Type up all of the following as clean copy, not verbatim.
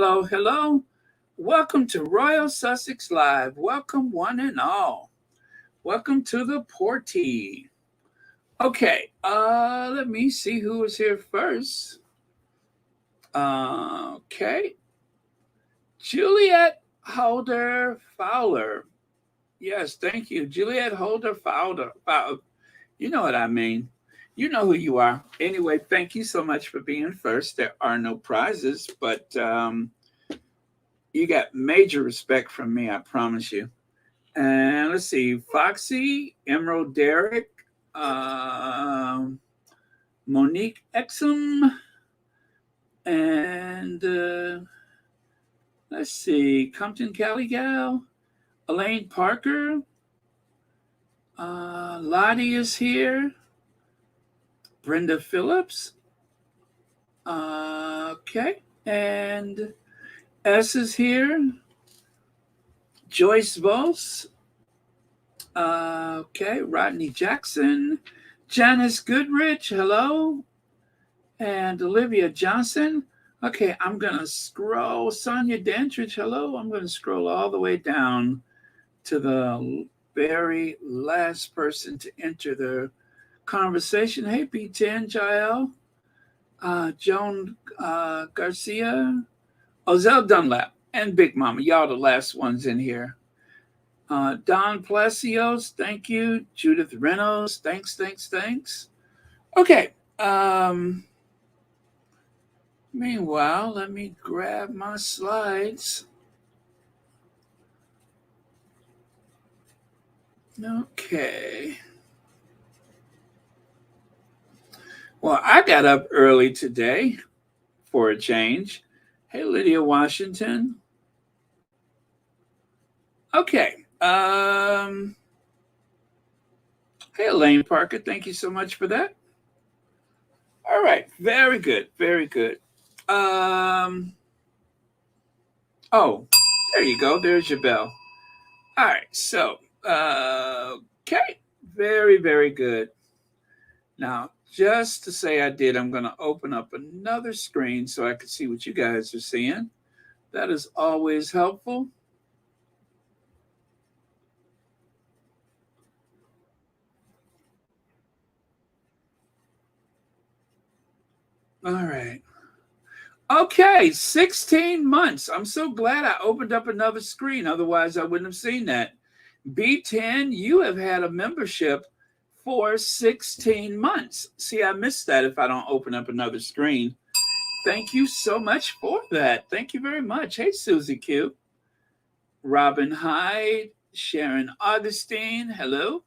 Hello, hello. Welcome to Royal Sussex Live. Welcome, one and all. Welcome to the Porty. Okay, let me see who was here first. Okay, Juliet Holder Fowler. Yes, thank you, Juliet Holder Fowler. You know what I mean. You know who you are. Anyway, thank you so much for being first. There are no prizes, but you got major respect from me, I promise you. And let's see, Foxy, Emerald Derrick, um Monique Exum, and let's see, Compton Caligal, Elaine Parker, Lottie is here, Brenda Phillips, okay, and S is here, Joyce Vos, okay, Rodney Jackson, Janice Goodrich, hello, and Olivia Johnson. Okay, I'm going to scroll. Sonia Dandridge, hello. I'm going to scroll all the way down to the very last person to enter the conversation. Hey, B10, Jael, Joan Garcia, Ozell Dunlap, and Big Mama. Y'all the last ones in here. Don Palacios, thank you. Judith Reynolds, thanks. Okay. Meanwhile, let me grab my slides. Okay. Well, I got up early today for a change. Hey, Lydia Washington. Okay. Hey, Elaine Parker. Thank you so much for that. All right. Very good. Very good. Oh, there you go. There's your bell. All right. So, okay. Very, very good. Now, just to say I did, I'm going to open up another screen so I can see what you guys are seeing. That is always helpful. All right. Okay, 16 months. I'm so glad I opened up another screen. Otherwise, I wouldn't have seen that. B10, you have had a membership for 16 months. See, I missed that if I don't open up another screen. Thank you so much for that. Thank you very much. Hey, Susie Q. Robin Hyde, Sharon Augustine, hello.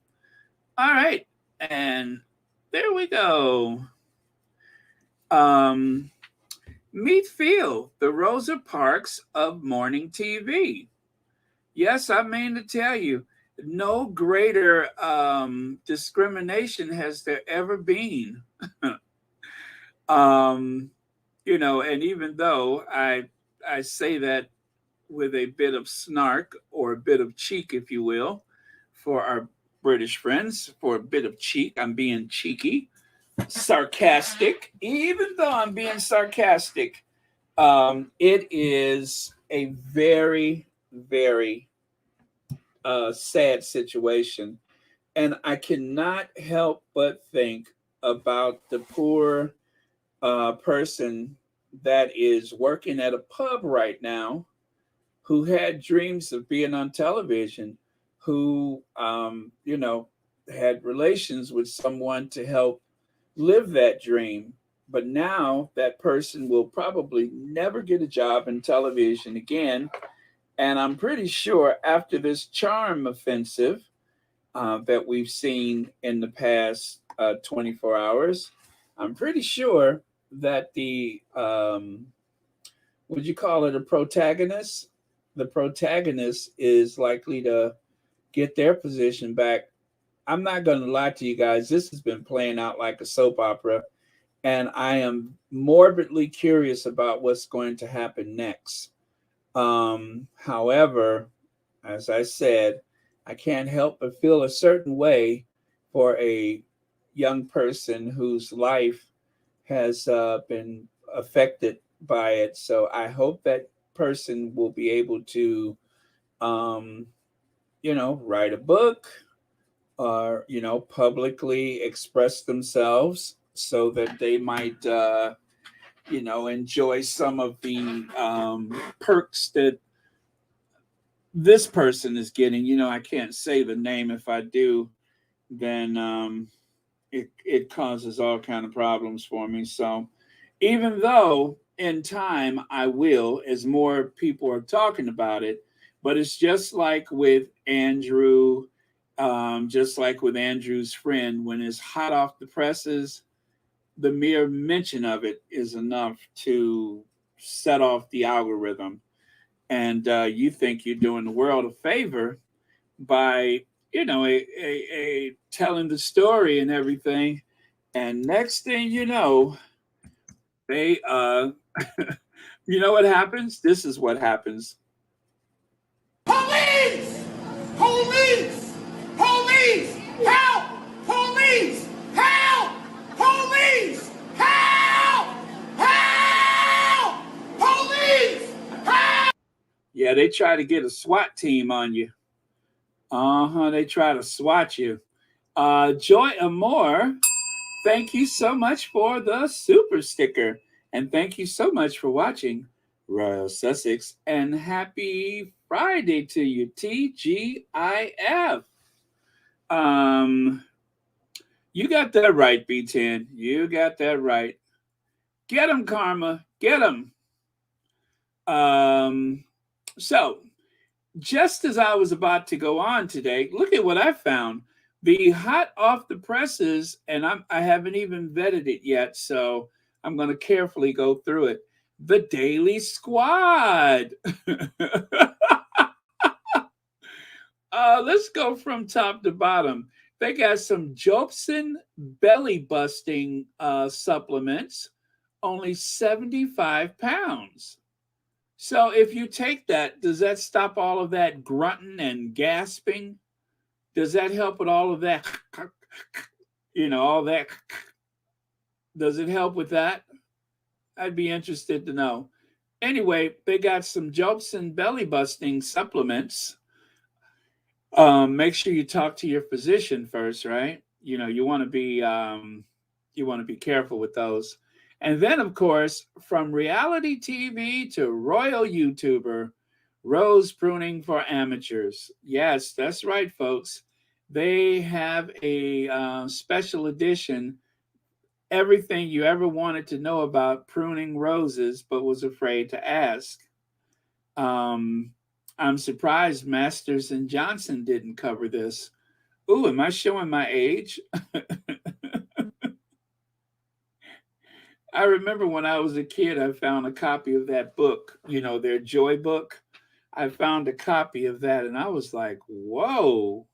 All right, and there we go. Meet Phil, the Rosa Parks of morning TV. Yes, I mean to tell you, no greater discrimination has there ever been. And even though I say that with a bit of snark or a bit of cheek, if you will, for our British friends, for a bit of cheek, I'm being cheeky, sarcastic. Even though I'm being sarcastic, it is a very, very sad situation. And I cannot help but think about the poor person that is working at a pub right now who had dreams of being on television, who, had relations with someone to help live that dream. But now that person will probably never get a job in television again. And I'm pretty sure after this charm offensive that we've seen in the past 24 hours, I'm pretty sure that would you call it a protagonist? The protagonist is likely to get their position back. I'm not going to lie to you guys. This has been playing out like a soap opera, and I am morbidly curious about what's going to happen next. However, as I said, I can't help but feel a certain way for a young person whose life has been affected by it. So I hope that person will be able to, um, write a book or, publicly express themselves so that they might, enjoy some of the perks that this person is getting. I can't say the name. If I do, then it causes all kind of problems for me. So even though in time I will, as more people are talking about it, but it's just like with Andrew, just like with Andrew's friend, when it's hot off the presses, the mere mention of it is enough to set off the algorithm. And you think you're doing the world a favor by, telling the story and everything. And next thing you know, they, you know what happens? This is what happens. Police! Police! Police! Help! Police! Help! Police! Help! Help! Police! Help! Yeah, they try to get a SWAT team on you. They try to SWAT you. Joy Amore, thank you so much for the super sticker. And thank you so much for watching Royal Sussex. And happy Friday to you, TGIF. You got that right, B10. You got that right. Get him, Karma. Get him. So, just as I was about to go on today, look at what I found. The hot off the presses, and I haven't even vetted it yet, so I'm going to carefully go through it. The Daily Squad. Let's go from top to bottom. They got some Jobson belly busting supplements, only 75 pounds. So if you take that, does that stop all of that grunting and gasping? Does that help with all of that? All that. Does it help with that? I'd be interested to know. Anyway, they got some Jobson belly busting supplements. Make sure you talk to your physician first, right? You want to be careful with those. And then, of course, from reality TV to royal YouTuber, rose pruning for amateurs. Yes, that's right, folks. They have a special edition, everything you ever wanted to know about pruning roses but was afraid to ask. I'm surprised Masters and Johnson didn't cover this. Ooh, am I showing my age? I remember when I was a kid, I found a copy of that book, their Joy book. I found a copy of that and I was like, whoa,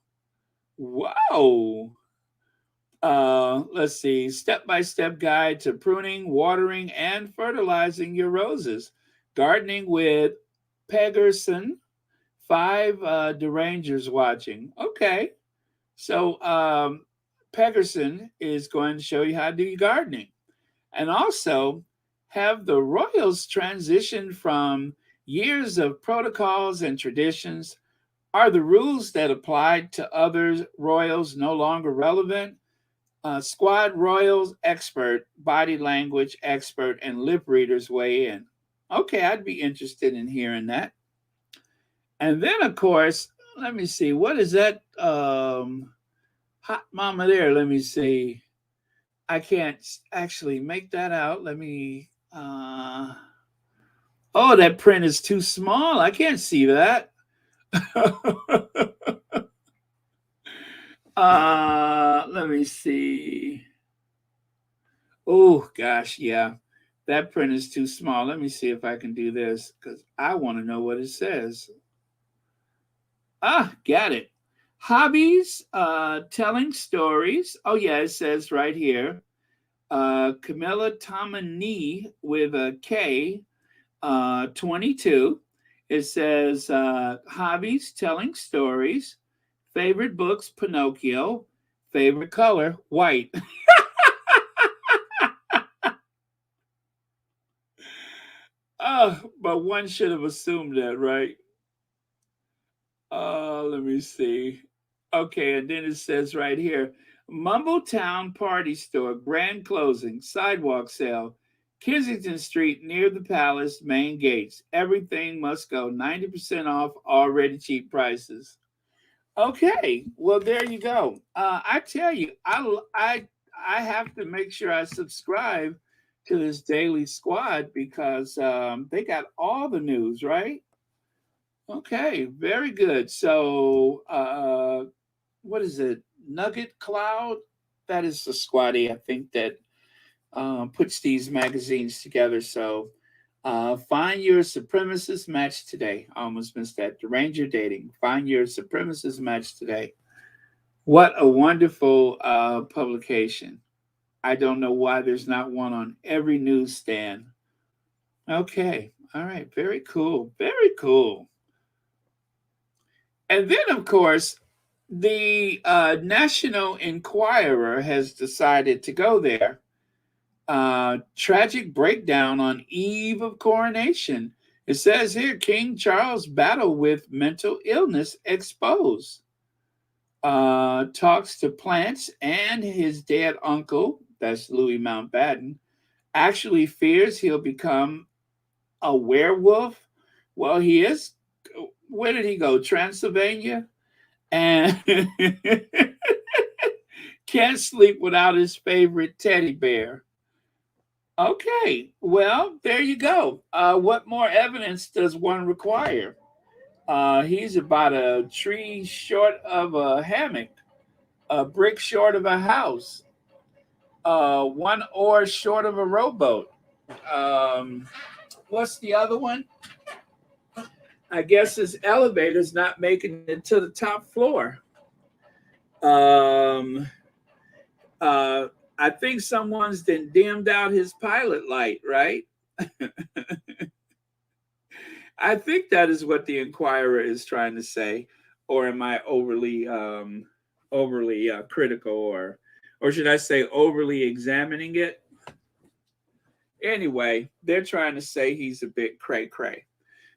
whoa. Let's see, step-by-step guide to pruning, watering, and fertilizing your roses. Gardening with Pegerson. 5 derangers watching. Okay. So Pegerson is going to show you how to do your gardening. And also have the royals transition from years of protocols and traditions. Are the rules that applied to other royals no longer relevant? Squad royals expert, body language expert, and lip readers weigh in. Okay, I'd be interested in hearing that. And then, of course, let me see, what is that hot mama there? Let me see. I can't actually make that out. Let me. Oh, that print is too small. I can't see that. Let me see. Oh, gosh, yeah. That print is too small. Let me see if I can do this because I want to know what it says. Got it. Hobbies, telling stories. Oh, yeah, it says right here. Camilla Tomini with a K, 22. It says hobbies, telling stories. Favorite books, Pinocchio. Favorite color, white. But one should have assumed that, right? Let me see. Okay, and then it says right here, Mumbletown Party Store, grand closing, sidewalk sale, Kensington Street near the Palace, main gates. Everything must go 90% off, already cheap prices. Okay, well there you go. I tell you, I have to make sure I subscribe to this daily squad because they got all the news, right? Okay, very good. So, what is it? Nugget Cloud? That is the squatty, I think, that puts these magazines together. So, find your supremacist match today. I almost missed that. The Ranger Dating. Find your supremacist match today. What a wonderful publication. I don't know why there's not one on every newsstand. Okay. All right. Very cool. Very cool. And then, of course, the National Enquirer has decided to go there. Tragic breakdown on eve of coronation. It says here King Charles battle with mental illness exposed. Talks to plants and his dead uncle, that's Louis Mountbatten, actually fears he'll become a werewolf. Well, he is. Where did he go? Transylvania? And can't sleep without his favorite teddy bear. Okay, well, there you go. What more evidence does one require? He's about a tree short of a hammock, a brick short of a house, one oar short of a rowboat. Um, what's the other one? I guess his elevator's not making it to the top floor. Um, I think someone's then dimmed out his pilot light, right? I think that is what the Inquirer is trying to say, or am I overly critical, or should I say overly examining it? Anyway, they're trying to say he's a bit cray cray.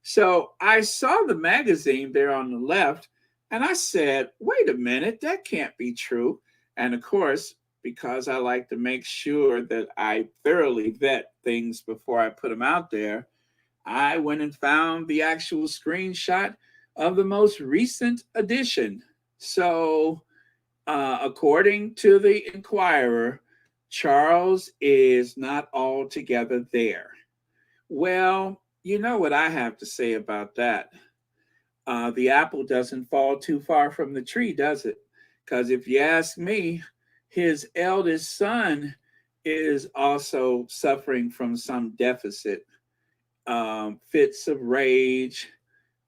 So I saw the magazine there on the left, and I said, "Wait a minute, that can't be true." And of course, because I like to make sure that I thoroughly vet things before I put them out there, I went and found the actual screenshot of the most recent edition. So, according to the Inquirer, Charles is not altogether there. Well, you know what I have to say about that. The apple doesn't fall too far from the tree, does it? Because if you ask me, his eldest son is also suffering from some deficit, fits of rage.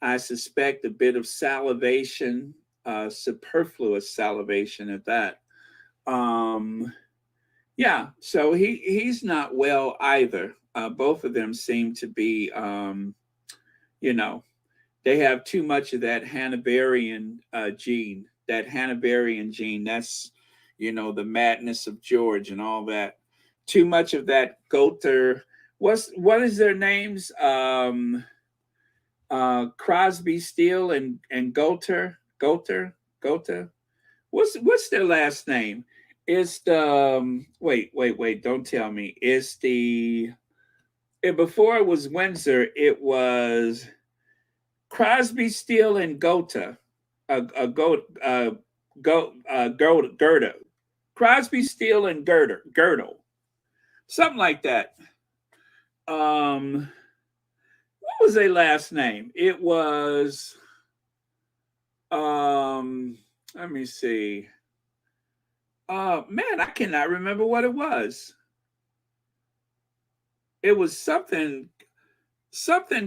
I suspect a bit of salivation, superfluous salivation at that. Um, yeah, so he's not well either. Both of them seem to be, you know, they have too much of that Hanoverian gene. That Hanoverian gene, that's, the madness of George and all that. Too much of that Gother. What is their names? Crosby, Steele, and Gother. What's their last name? It's the wait, don't tell me. It's before it was Windsor, it was Crosby, Steele, and Gotha. Gerda. Crosby, Steele, and Girdle. Something like that. What was their last name? It was let me see. Man, I cannot remember what it was. It was something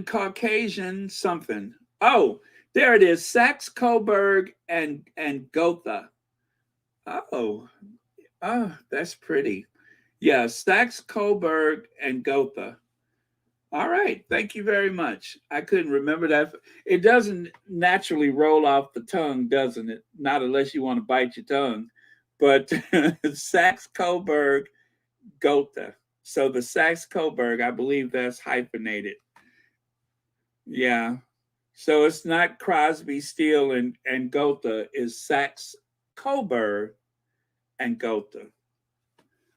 Caucasian something. Oh, there it is. Saxe Coburg and Gotha. Oh, that's pretty. Yeah, Saxe Coburg and Gotha. All right, thank you very much. I couldn't remember that. It doesn't naturally roll off the tongue, doesn't it? Not unless you want to bite your tongue. But Saxe Coburg Gotha. So the Saxe Coburg, I believe that's hyphenated. Yeah. So it's not Crosby, Steele, and Gotha. It's Saxe, Coburg, and Gotha.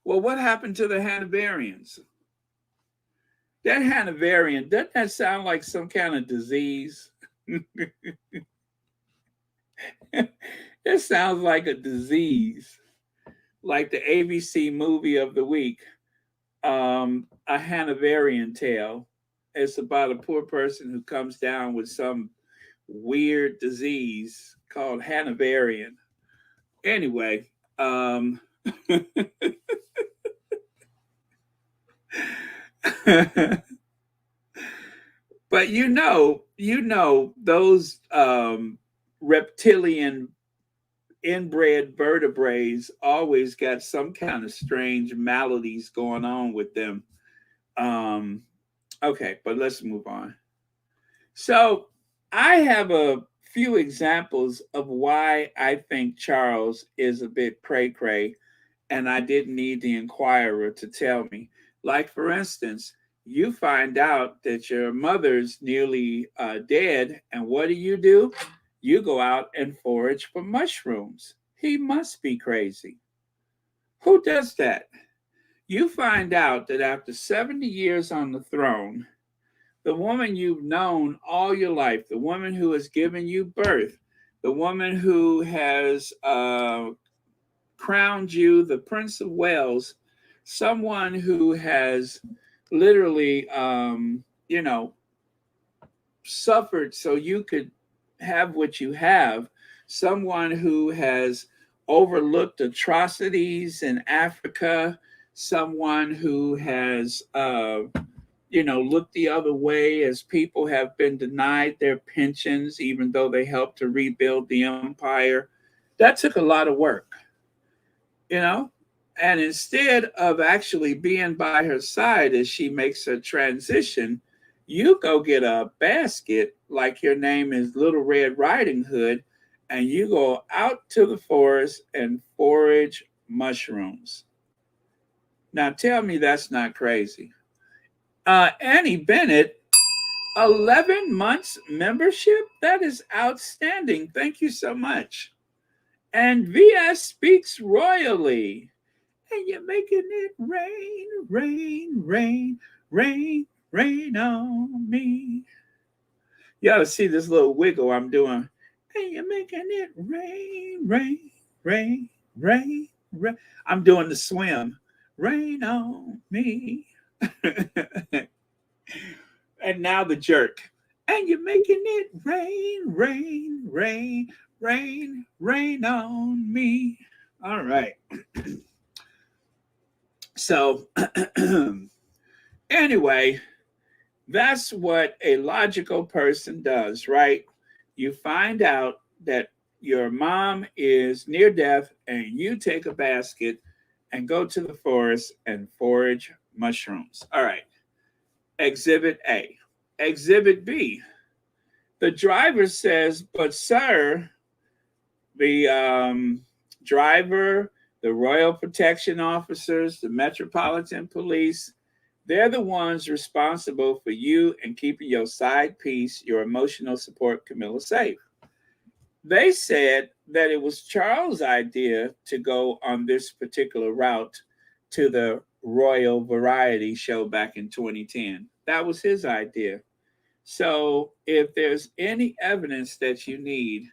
Well, what happened to the Hanoverians? That Hanoverian, doesn't that sound like some kind of disease? It sounds like a disease, like the ABC movie of the week, A Hanoverian Tale. It's about a poor person who comes down with some weird disease called Hanoverian. Anyway, but those reptilian inbred vertebrates always got some kind of strange maladies going on with them. Um, okay, but let's move on. So I have a few examples of why I think Charles is a bit cray cray, and I didn't need the Inquirer to tell me. Like, for instance, you find out that your mother's nearly dead, and what do? You go out and forage for mushrooms. He must be crazy. Who does that? You find out that after 70 years on the throne, the woman you've known all your life, the woman who has given you birth, the woman who has crowned you the Prince of Wales, someone who has literally, suffered so you could have what you have, someone who has overlooked atrocities in Africa, someone who has, looked the other way as people have been denied their pensions, even though they helped to rebuild the empire. That took a lot of work, you know? And instead of actually being by her side as she makes her transition, you go get a basket like your name is Little Red Riding Hood, and you go out to the forest and forage mushrooms. Now tell me that's not crazy. Annie Bennett, 11 months membership? That is outstanding. Thank you so much. And VS speaks royally. And you're making it rain, rain, rain, rain, rain on me. You ought to see this little wiggle I'm doing. And you're making it rain, rain, rain, rain, rain. I'm doing the swim. Rain on me. And now the jerk. And you're making it rain, rain, rain, rain, rain on me. All right. So, anyway, that's what a logical person does, right? You find out that your mom is near death, and you take a basket and go to the forest and forage mushrooms. All right. Exhibit A. Exhibit B. The driver says, but sir, the driver, the Royal Protection Officers, the Metropolitan Police, they're the ones responsible for you and keeping your side piece, your emotional support, Camilla, safe. They said that it was Charles' idea to go on this particular route to the Royal Variety Show back in 2010. That was his idea. So, if there's any evidence that you need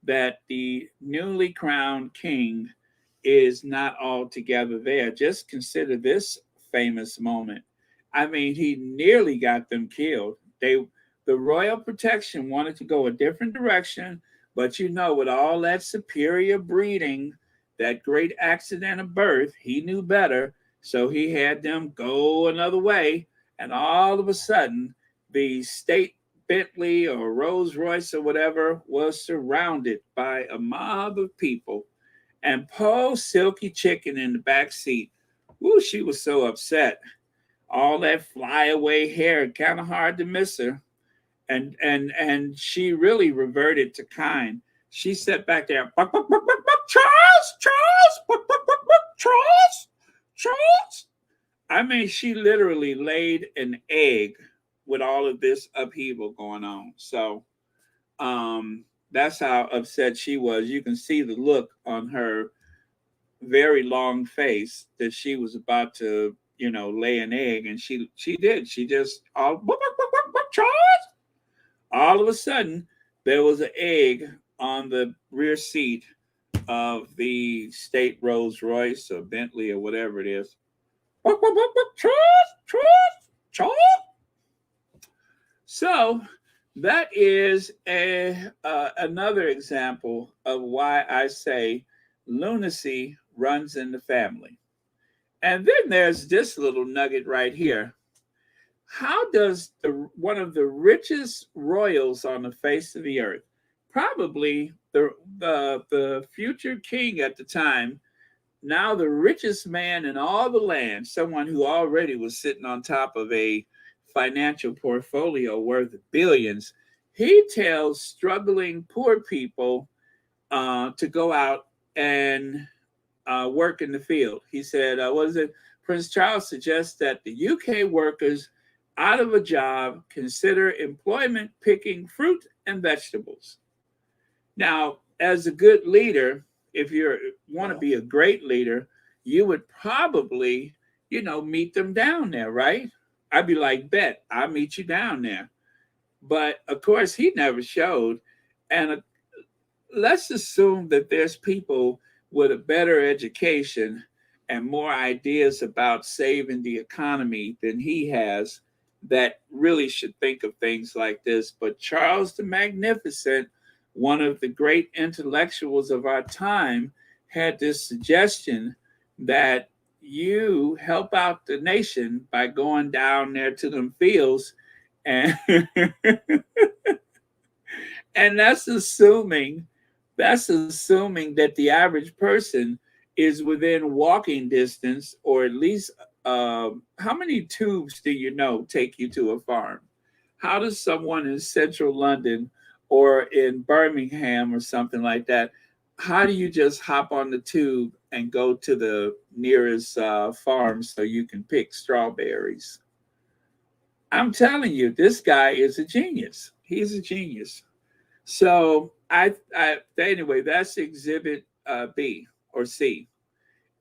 that the newly crowned king is not altogether there, just consider this famous moment. I mean, he nearly got them killed. The royal protection wanted to go a different direction, but with all that superior breeding, that great accident of birth, he knew better. So he had them go another way. And all of a sudden, the state Bentley or Rolls Royce or whatever was surrounded by a mob of people. And poor Silky Chicken in the back seat, woo, she was so upset. All that flyaway hair, kind of hard to miss her. And she really reverted to kind. She sat back there, "Buck, buck, buck, buck, buck, Charles, Charles, buck, buck, buck, buck, Charles, Charles." I mean, she literally laid an egg with all of this upheaval going on. So that's how upset she was. You can see the look on her very long face that she was about to, lay an egg, and she did. She just Charles. All of a sudden, there was an egg on the rear seat of the state Rolls Royce or Bentley or whatever it is. Charles, Charles, Charles. So that is another example of why I say lunacy runs in the family. And then there's this little nugget right here. How does one of the richest royals on the face of the earth, probably the future king at the time, now the richest man in all the land, someone who already was sitting on top of a financial portfolio worth billions, he tells struggling poor people to go out and work in the field. He said, what is it? Prince Charles suggests that the UK workers out of a job consider employment picking fruit and vegetables. Now, as a good leader, if you want to be a great leader, you would probably, meet them down there, right? I'd be like, bet, I'll meet you down there. But of course, he never showed. And let's assume that there's people with a better education and more ideas about saving the economy than he has that really should think of things like this. But Charles the Magnificent, one of the great intellectuals of our time, had this suggestion that you help out the nation by going down there to them fields and and that's assuming that the average person is within walking distance, or at least how many tubes do you know take you to a farm? How does someone in central London or in Birmingham or something like that, how do you just hop on the tube and go to the nearest farm so you can pick strawberries? I'm telling you, this guy is a genius. He's a genius. So anyway, that's exhibit B or C.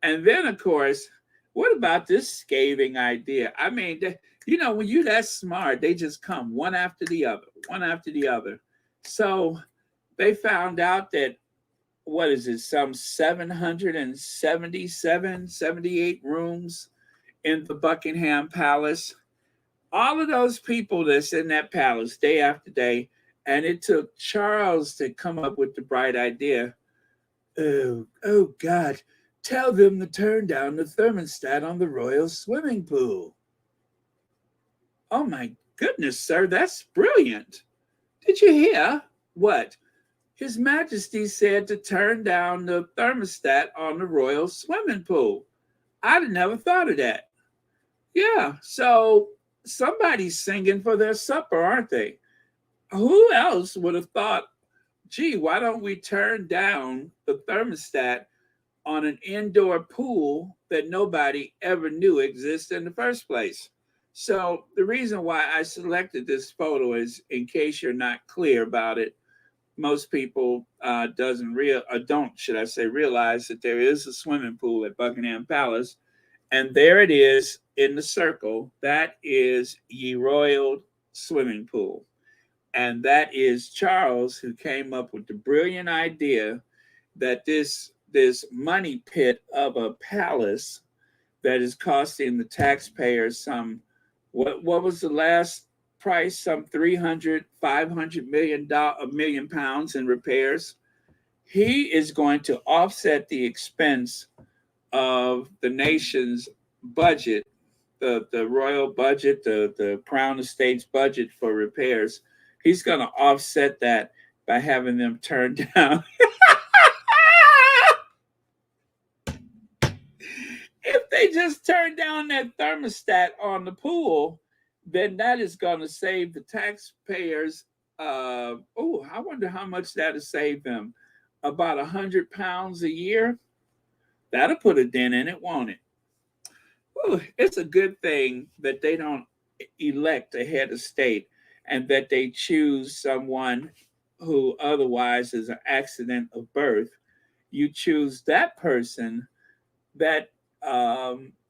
And then, of course, what about this scathing idea? I mean, when you're that smart, they just come one after the other, one after the other. So they found out that, what is it, some 777, 78 rooms in the Buckingham Palace. All of those people that's in that palace day after day. And it took Charles to come up with the bright idea. Oh God, tell them to turn down the thermostat on the royal swimming pool. Oh my goodness, sir, that's brilliant. Did you hear what? His Majesty said to turn down the thermostat on the royal swimming pool. I'd have never thought of that. Yeah, so somebody's singing for their supper, aren't they? Who else would have thought, gee, why don't we turn down the thermostat on an indoor pool that nobody ever knew existed in the first place? So the reason why I selected this photo is, in case you're not clear about it, most people don't, should I say, realize that there is a swimming pool at Buckingham Palace, and there it is in the circle. That is Ye Royal Swimming Pool. And that is Charles, who came up with the brilliant idea that this money pit of a palace that is costing the taxpayers some, what was the last price? Some 300, 500 million pounds in repairs. He is going to offset the expense of the nation's budget, the royal budget, the crown estate's budget for repairs. He's going to offset that by having them turn down. If they just turn down that thermostat on the pool, then that is going to save the taxpayers. I wonder how much that'll save them. About £100 a year. That'll put a dent in it, won't it? Ooh, it's a good thing that they don't elect a head of state and that they choose someone who otherwise is an accident of birth, you choose that person, that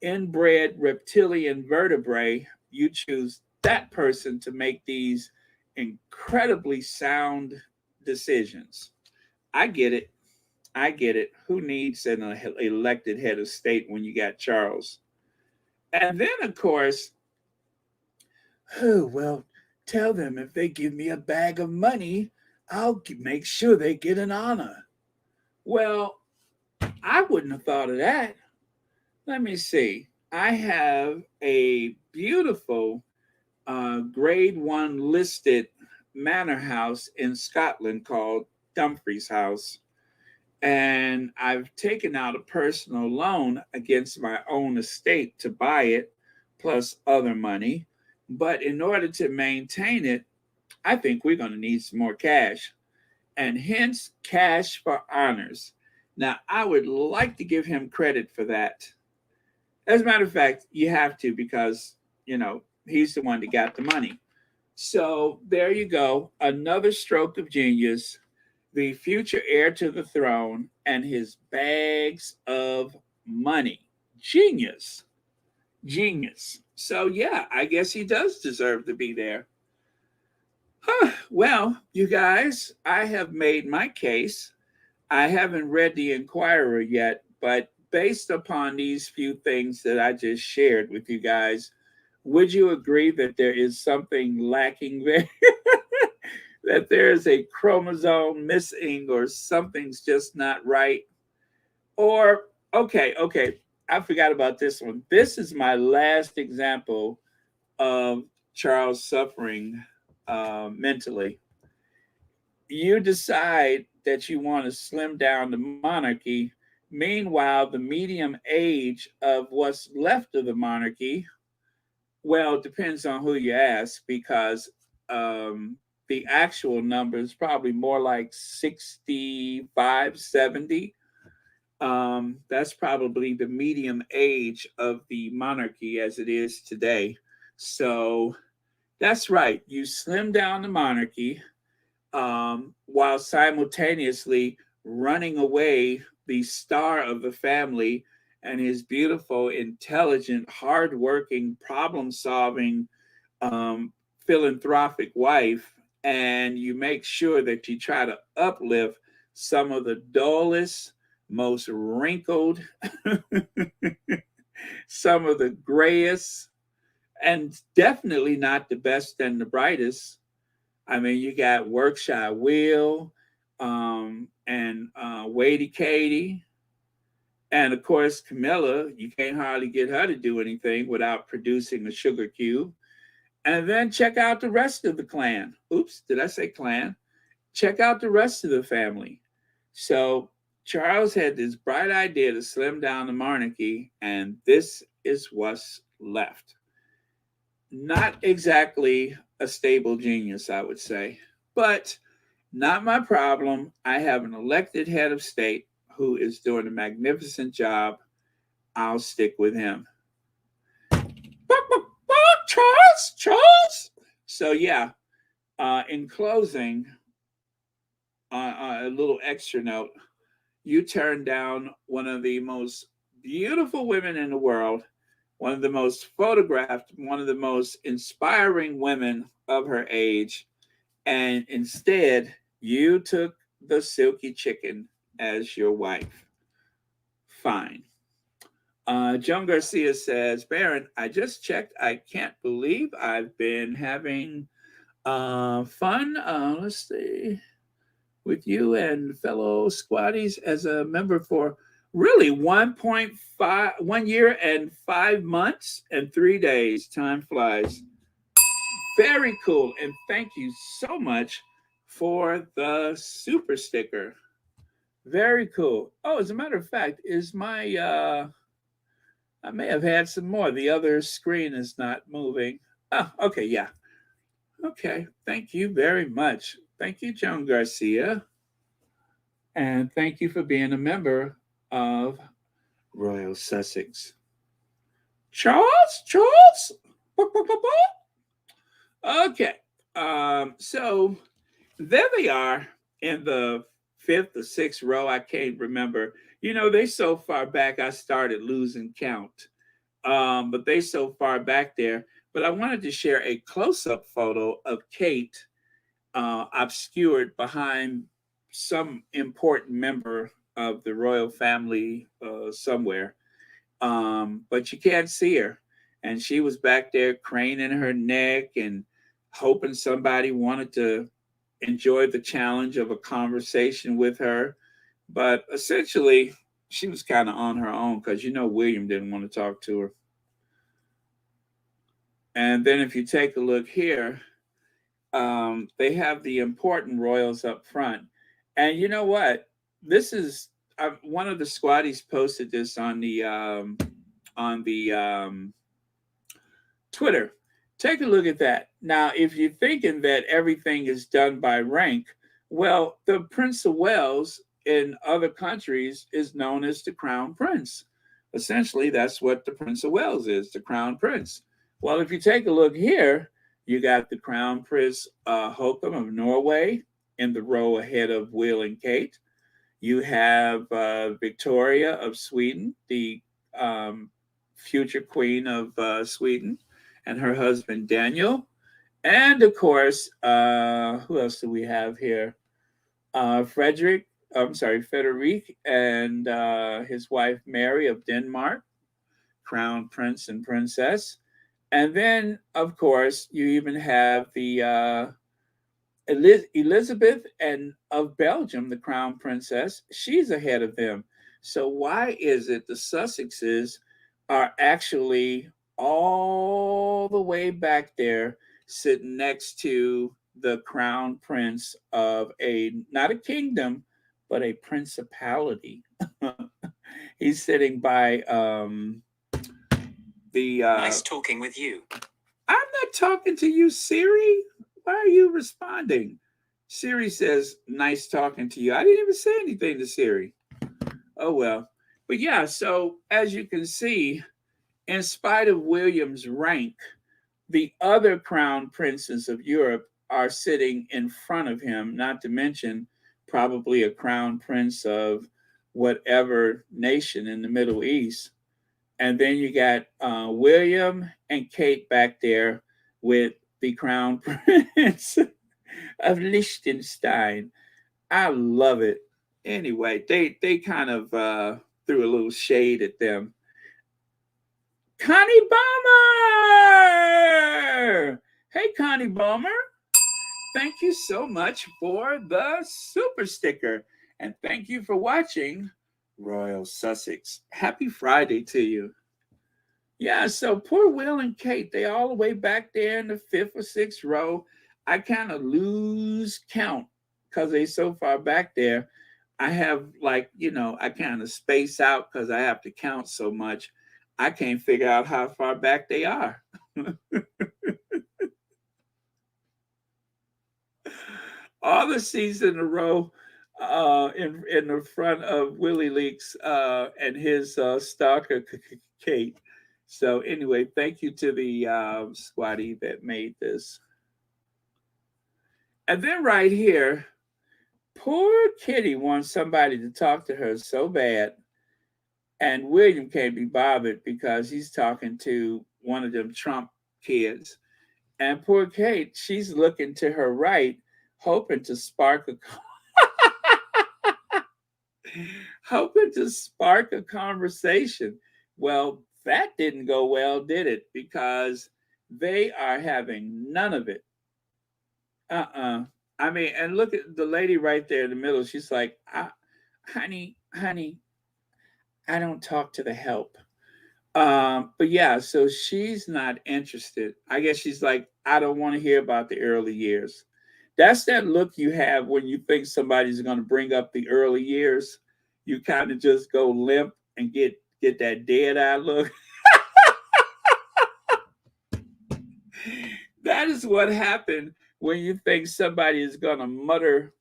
inbred reptilian vertebrae, you choose that person to make these incredibly sound decisions. I get it. I get it. Who needs an elected head of state when you got Charles? And then, of course, oh, well, tell them if they give me a bag of money, I'll make sure they get an honor. Well, I wouldn't have thought of that. Let me see. I have a beautiful grade one listed manor house in Scotland called Dumfries House. And I've taken out a personal loan against my own estate to buy it, plus other money. But in order to maintain it, I think we're going to need some more cash, and hence cash for honors. Now, I would like to give him credit for that. As a matter of fact, you have to because, he's the one that got the money. So there you go. Another stroke of genius, the future heir to the throne and his bags of money. Genius. Genius. So, yeah, I guess he does deserve to be there. Huh. Well, you guys, I have made my case. I haven't read the Inquirer yet, but based upon these few things that I just shared with you guys, would you agree that there is something lacking there? That there is a chromosome missing or something's just not right? Or, okay, I forgot about this one. This is my last example of Charles suffering mentally. You decide that you want to slim down the monarchy. Meanwhile, the medium age of what's left of the monarchy, well, it depends on who you ask, because the actual number is probably more like 65, 70. That's probably the medium age of the monarchy as it is today. So that's right. You slim down the monarchy while simultaneously running away the star of the family and his beautiful, intelligent, hardworking, problem solving, philanthropic wife. And you make sure that you try to uplift some of the dullest, most wrinkled, some of the grayest, and definitely not the best and the brightest. I mean, you got Workshire Will, and Wadey Katie. And of course, Camilla, you can't hardly get her to do anything without producing a sugar cube. And then check out the rest of the clan. Oops, did I say clan? Check out the rest of the family. So Charles had this bright idea to slim down the monarchy, and this is what's left. Not exactly a stable genius, I would say, but not my problem. I have an elected head of state who is doing a magnificent job. I'll stick with him. Charles, Charles. So yeah. In closing, a little extra note: you turned down one of the most beautiful women in the world, one of the most photographed, one of the most inspiring women of her age, and instead you took the silky chicken as your wife. Fine. Joan Garcia says, Baron, I just checked. I can't believe I've been having fun. Let's see, with you and fellow squatties as a member for really 1 year and 5 months and 3 days. Time flies. Very cool. And thank you so much for the super sticker. Very cool. Oh, as a matter of fact, is my I may have had some more. The other screen is not moving. Oh, okay, yeah. Okay. Thank you very much. Thank you, Joan Garcia. And thank you for being a member of Royal Sussex. Charles? Charles? Okay. So there they are in the fifth or sixth row. I can't remember. You know, they so far back I started losing count. But they so far back there. But I wanted to share a close-up photo of Kate obscured behind some important member of the royal family somewhere. But you can't see her. And she was back there craning her neck and hoping somebody wanted to enjoy the challenge of a conversation with her. But essentially, she was kind of on her own because you know William didn't want to talk to her. And then if you take a look here, they have the important royals up front. And you know what? This is one of the squatties posted this on the Twitter. Take a look at that. Now, if you're thinking that everything is done by rank, well, the Prince of Wales in other countries is known as the Crown Prince. Essentially, that's what the Prince of Wales is, the Crown Prince. Well, if you take a look here, you got the Crown Prince Haakon of Norway in the row ahead of Will and Kate. You have Victoria of Sweden, the um, future Queen of Sweden, and her husband Daniel. And of course, who else do we have here? Frederick and his wife Mary of Denmark, Crown Prince and Princess. And then, of course, you even have the Elizabeth and of Belgium, the Crown Princess. She's ahead of them. So why is it the Sussexes are actually all the way back there, sitting next to the Crown Prince of a not a kingdom, but a principality? He's sitting by the. Nice talking with you. I'm not talking to you, Siri. Why are you responding? Siri says, nice talking to you. I didn't even say anything to Siri. Oh, well. But yeah, so as you can see, in spite of William's rank, the other crown princes of Europe are sitting in front of him, not to mention probably a crown prince of whatever nation in the Middle East. And then you got William and Kate back there with the crown prince of Liechtenstein. I love it. Anyway, they kind of threw a little shade at them. Connie Bomber! Hey, Connie Bomber. Thank you so much for the super sticker. And thank you for watching Royal Sussex. Happy Friday to you. Yeah, so poor Will and Kate, they all the way back there in the fifth or sixth row. I kind of lose count because they so far back there. I have like, I kind of space out because I have to count so much. I can't figure out how far back they are. All the seats in a row in the front of Willie Leaks and his stalker Kate. So anyway, thank you to the squatty that made this. And then right here, poor Kitty wants somebody to talk to her so bad, and William can't be bothered because he's talking to one of them Trump kids. And poor Kate, she's looking to her right, hoping to spark a hoping to spark a conversation. Well, that didn't go well, did it? Because they are having none of it. I mean, and look at the lady right there in the middle. She's like, honey, I don't talk to the help. But yeah, so she's not interested. I guess she's like, I don't want to hear about the early years. That's that look you have when you think somebody's going to bring up the early years. You kind of just go limp and get that dead eye look. That is what happened when you think somebody is going to mutter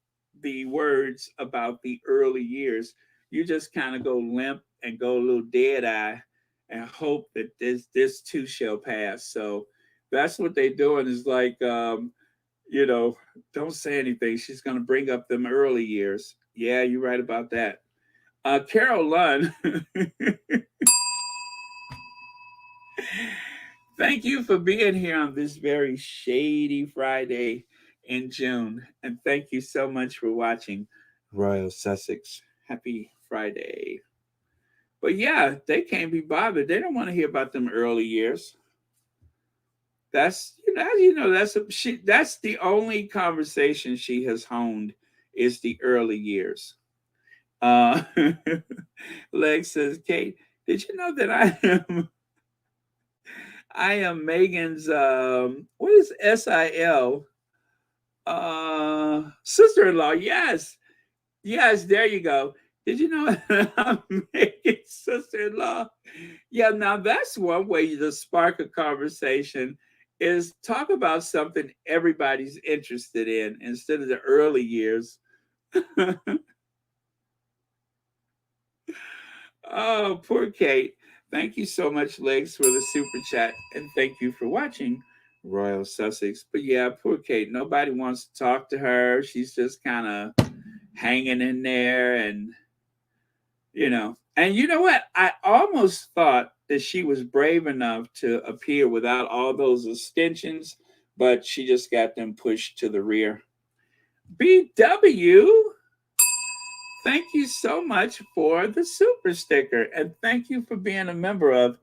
the words about the early years. You just kind of go limp and go a little dead eye and hope that this too shall pass. So That's what they're doing is like, you know, don't say anything. She's going to bring up them early years. Yeah, you're right about that. Carol Lunn, thank you for being here on this very shady Friday in June. And thank you so much for watching Royal Sussex. Happy Friday. But yeah, they can't be bothered. They don't want to hear about them early years. That's the only conversation she has honed is the early years. Uh, Lex says, Kate, did you know that I am Megan's what is SIL? Sister-in-law. Yes. Yes, there you go. Did you know I'm Megan's sister-in-law? Yeah, now that's one way to spark a conversation is talk about something everybody's interested in instead of the early years. Oh, poor Kate. Thank you so much, Legs, for the super chat. And thank you for watching Royal Sussex. But yeah, poor Kate. Nobody wants to talk to her. She's just kind of hanging in there. And you know what? I almost thought that she was brave enough to appear without all those extensions, but she just got them pushed to the rear. BW. Thank you so much for the super sticker. And thank you for being a member of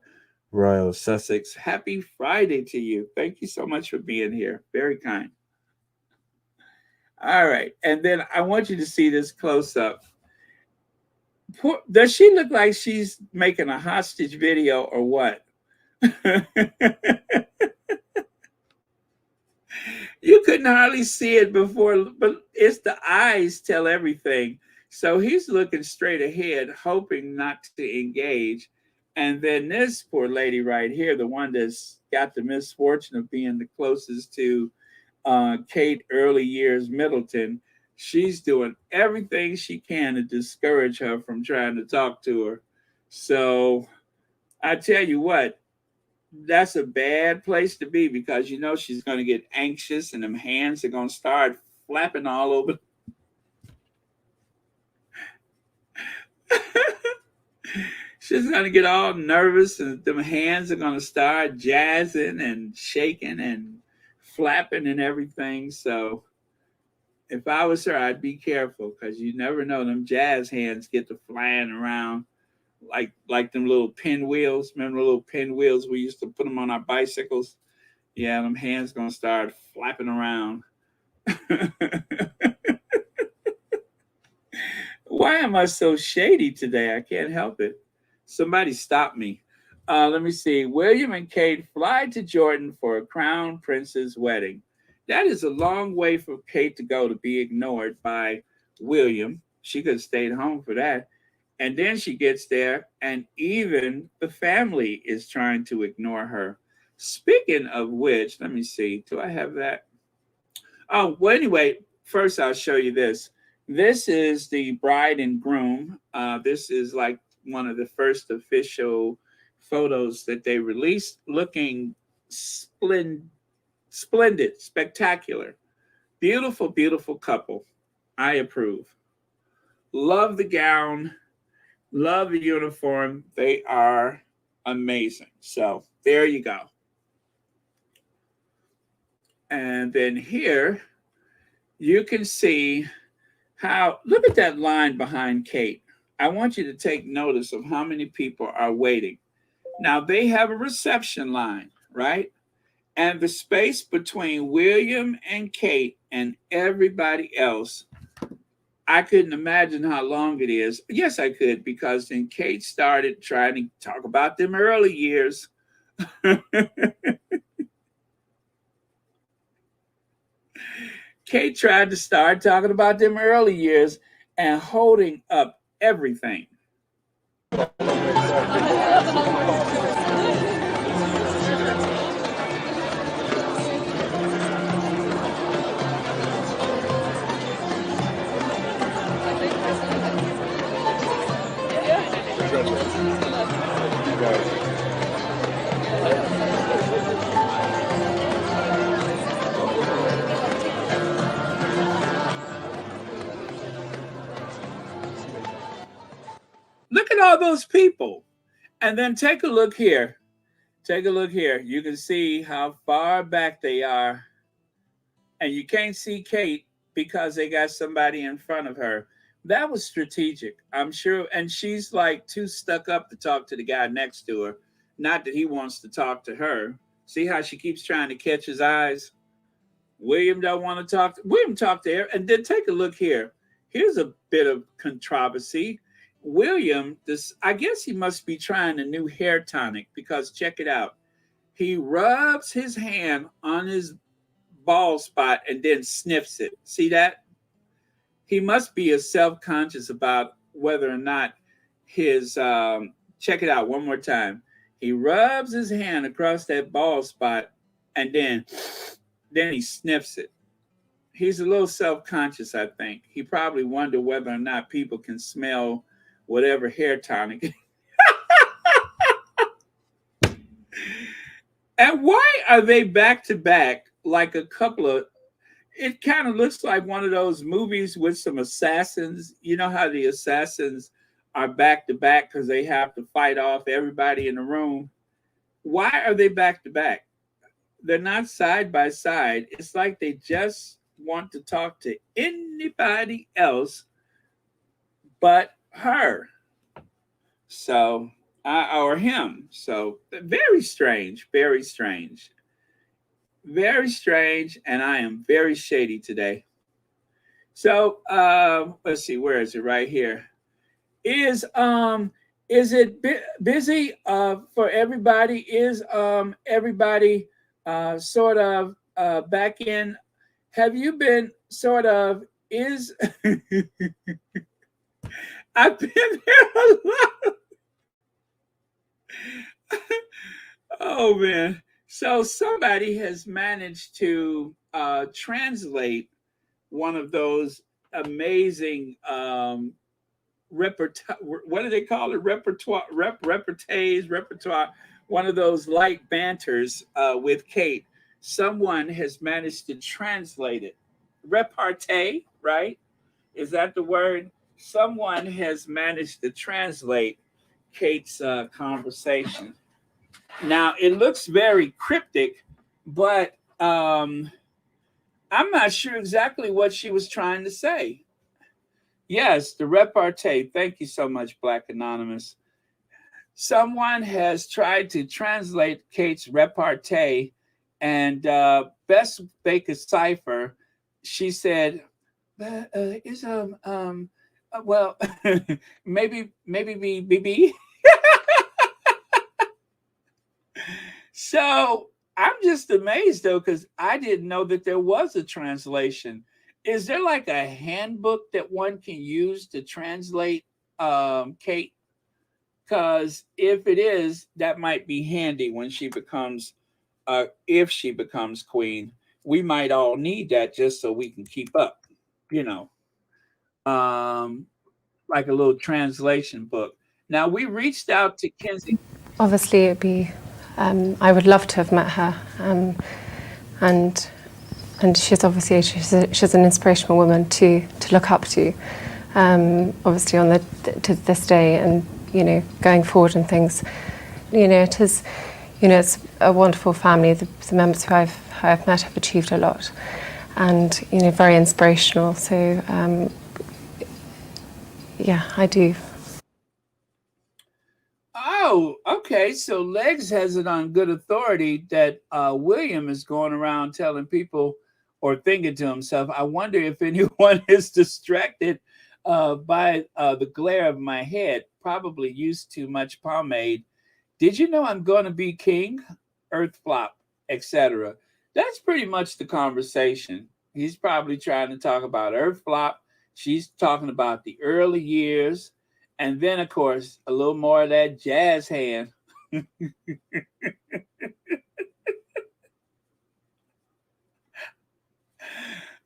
Royal Sussex. Happy Friday to you. Thank you so much for being here. Very kind. All right. And then I want you to see this close up. Does she look like she's making a hostage video or what? You couldn't hardly see it before, but it's the eyes tell everything. So he's looking straight ahead, hoping not to engage. And then this poor lady right here, the one that's got the misfortune of being the closest to Kate early years Middleton, she's doing everything she can to discourage her from trying to talk to her. So I tell you what, that's a bad place to be because you know she's going to get anxious and them hands are going to start flapping all over. She's going to get all nervous and them hands are going to start jazzing and shaking and flapping and everything. So if I was her, I'd be careful because you never know. Them jazz hands get to flying around like them little pinwheels. Remember the little pinwheels we used to put them on our bicycles? Yeah, them hands going to start flapping around. Why am I so shady today? I can't help it. Somebody stop me. Let me see. William and Kate fly to Jordan for a crown prince's wedding. That is a long way for Kate to go to be ignored by William. She could have stayed home for that. And then she gets there, and even the family is trying to ignore her. Speaking of which, let me see. Do I have that? Oh, well, anyway, first I'll show you this. This is the bride and groom. This is like one of the first official photos that they released, looking splendid, spectacular. Beautiful, beautiful couple. I approve. Love the gown. Love the uniform. They are amazing. So there you go. And then here you can see how, look at that line behind Kate. I want you to take notice of how many people are waiting. Now they have a reception line, right? And the space between William and Kate and everybody else, I couldn't imagine how long it is. Yes, I could, because then Kate started trying to talk about them early years. Kate tried to start talking about them early years and holding up everything. at all those people. And then take a look here. Take a look here. You can see how far back they are. And you can't see Kate because they got somebody in front of her. That was strategic, I'm sure. And she's like too stuck up to talk to the guy next to her. Not that he wants to talk to her. See how she keeps trying to catch his eyes? William don't want to talk. William talked to her. And then take a look here. Here's a bit of controversy. William, this I guess he must be trying a new hair tonic because check it out. He rubs his hand on his bald spot and then sniffs it. See that? He must be as self-conscious about whether or not his check it out one more time. He rubs his hand across that bald spot and then he sniffs it. He's a little self-conscious, I think. He probably wondered whether or not people can smell whatever hair tonic. And why are they back to back like a couple of, it kind of looks like one of those movies with some assassins. You know how the assassins are back to back because they have to fight off everybody in the room. Why are they back to back? They're not side by side. It's like they just want to talk to anybody else but her. So, or him. So, very strange, very strange. Very strange, and I am very shady today. So, let's see, where is it? Right here. Is it busy for everybody? Is everybody sort of back in? Have you been sort of is? I've been there a lot. Oh man. So somebody has managed to translate one of those amazing repertoire. What do they call it? Repertoire. One of those light banters with Kate. Someone has managed to translate it. Repartee, right? Is that the word? Someone has managed to translate Kate's conversation. Now it looks very cryptic, but I'm not sure exactly what she was trying to say. Yes, the repartee. Thank you so much, Black Anonymous. Someone has tried to translate Kate's repartee, and best they could cipher, she said, "Is well, maybe be." So I'm just amazed though, because I didn't know that there was a translation. Is there like a handbook that one can use to translate Kate? Because if it is, that might be handy when she becomes, if she becomes queen. We might all need that just so we can keep up, you know, like a little translation book. Now we reached out to Kenzie. Obviously, it'd be. I would love to have met her, and she's obviously she's an inspirational woman to look up to. Obviously, on to this day, and going forward and things. It is, it's a wonderful family. The members who I've met have achieved a lot, and very inspirational. So, yeah, I do. Oh, okay. So Legs has it on good authority that William is going around telling people or thinking to himself, I wonder if anyone is distracted by the glare of my head, probably used too much pomade. Did you know I'm going to be king? Earth flop, etc. That's pretty much the conversation. He's probably trying to talk about Earth flop. She's talking about the early years. And then, of course, a little more of that jazz hand. A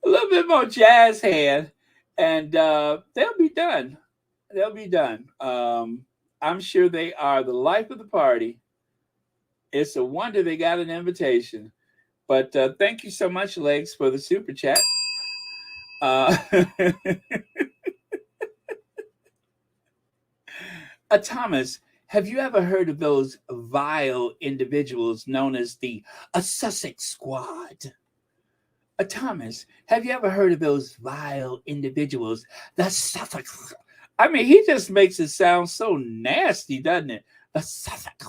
little bit more jazz hand. And they'll be done. They'll be done. I'm sure they are the life of the party. It's a wonder they got an invitation. But thank you so much, Legs, for the super chat. Thomas, have you ever heard of those vile individuals known as the Sussex Squad? Thomas, have you ever heard of those vile individuals, the Sussex? I mean, he just makes it sound so nasty, doesn't it? The Sussex.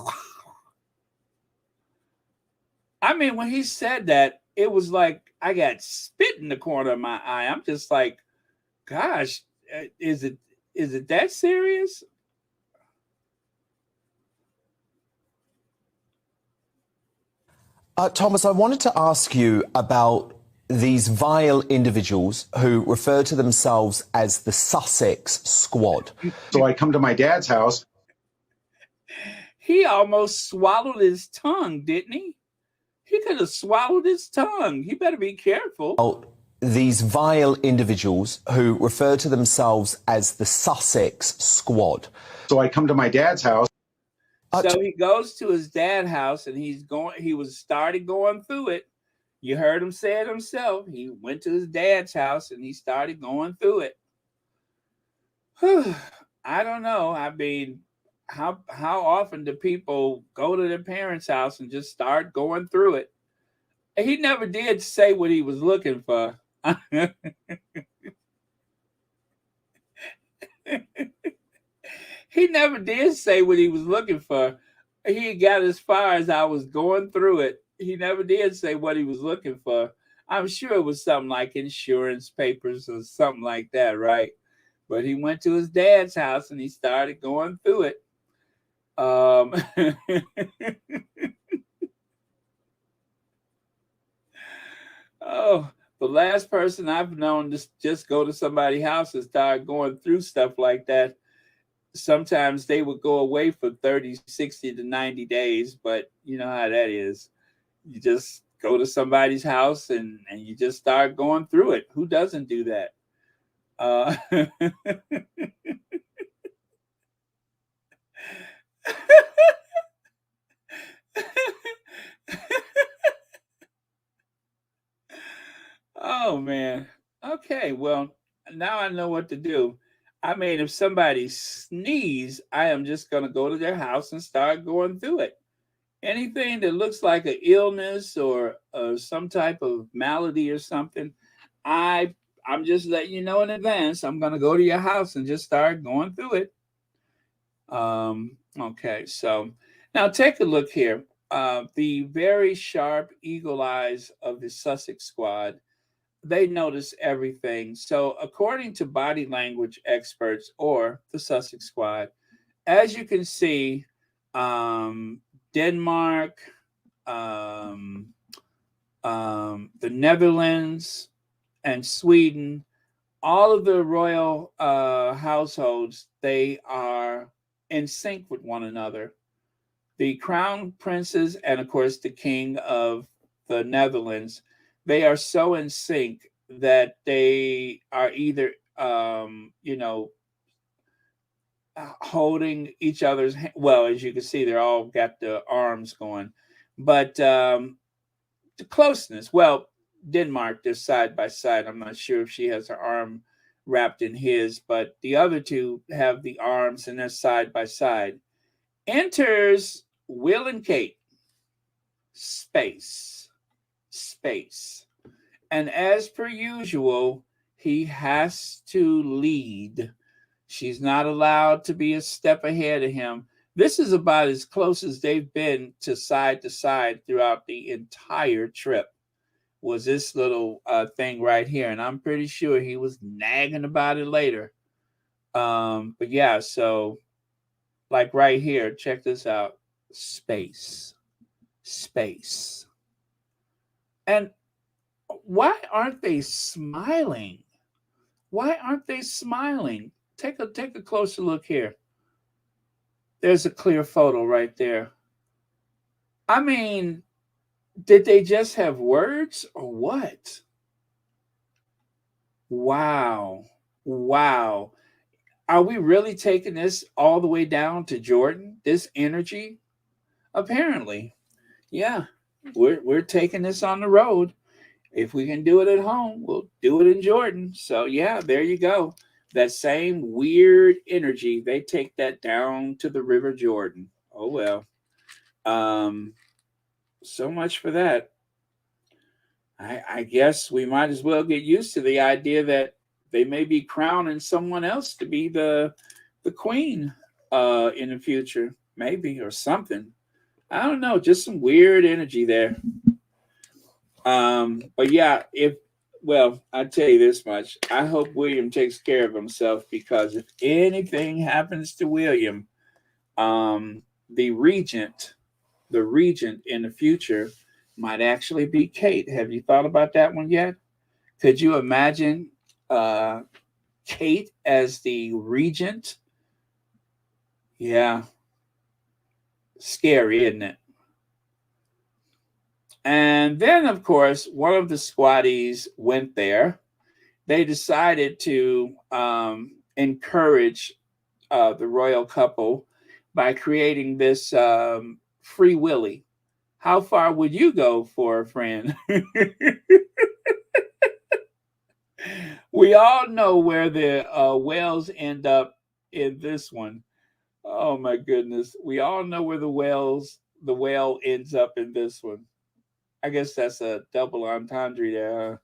I mean, when he said that, it was like I got spit in the corner of my eye. I'm just like, gosh, is it that serious? Thomas, I wanted to ask you about these vile individuals who refer to themselves as the Sussex Squad. So I come to my dad's house. He almost swallowed his tongue, didn't he? He could have swallowed his tongue. He better be careful. These vile individuals who refer to themselves as the Sussex Squad. So I come to my dad's house. So he goes to his dad's house and he started going through it. You heard him say it himself. He went to his dad's house and he started going through it. I don't know. I mean, how often do people go to their parents' house and just start going through it? He never did say what he was looking for. He never did say what he was looking for. He got as far as I was going through it. He never did say what he was looking for. I'm sure it was something like insurance papers or something like that, right? But he went to his dad's house and he started going through it. Oh, the last person I've known to just go to somebody's house and start going through stuff like that. Sometimes they would go away for 30, 60 to 90 days, but you know how that is. You just go to somebody's house and you just start going through it. Who doesn't do that? Oh, man. Okay, well, now I know what to do. I mean, if somebody sneezes, I am just going to go to their house and start going through it. Anything that looks like an illness or some type of malady or something, I'm just letting you know in advance. I'm going to go to your house and just start going through it. Okay, so now take a look here. The very sharp eagle eyes of the Sussex Squad, they notice everything. So according to body language experts or the Sussex Squad, as you can see, Denmark, the Netherlands, and Sweden, all of the royal households, they are in sync with one another. The crown princes and, of course, the king of the Netherlands, they are so in sync that they are either, holding each other's well, as you can see, they're all got the arms going. But the closeness, well, Denmark, they're side by side. I'm not sure if she has her arm wrapped in his, but the other two have the arms and they're side by side. Enters Will and Kate. Space. And as per usual, he has to lead. She's not allowed to be a step ahead of him. This is about as close as they've been to side throughout the entire trip, was this little thing right here. And I'm pretty sure he was nagging about it later. But yeah, so like right here, check this out. Space. And why aren't they smiling? Take a closer look here. There's a clear photo right there. I mean, did they just have words or what? Wow. Are we really taking this all the way down to Jordan? This energy? Apparently. Yeah. We're taking this on the road. If we can do it at home, we'll do it in Jordan. So yeah, there you go. that same weird energy, they take that down to the River Jordan. Oh well. Um, so much for that. I guess we might as well get used to the idea that they may be crowning someone else to be the queen in the future, maybe, or something. I don't know, just some weird energy there. But yeah, if well, I tell you this much: I hope William takes care of himself, because if anything happens to William, um, the regent, the regent in the future might actually be Kate. Have you thought about that one yet? Could you imagine uh, Kate as the regent? Yeah, scary, isn't it? And then, of course, one of the squatties went there. They decided to encourage the royal couple by creating this Free Willy. How far would you go for a friend? We all know where the whales end up in this one. Oh my goodness. We all know where the whale ends up in this one. I guess that's a double entendre there, huh?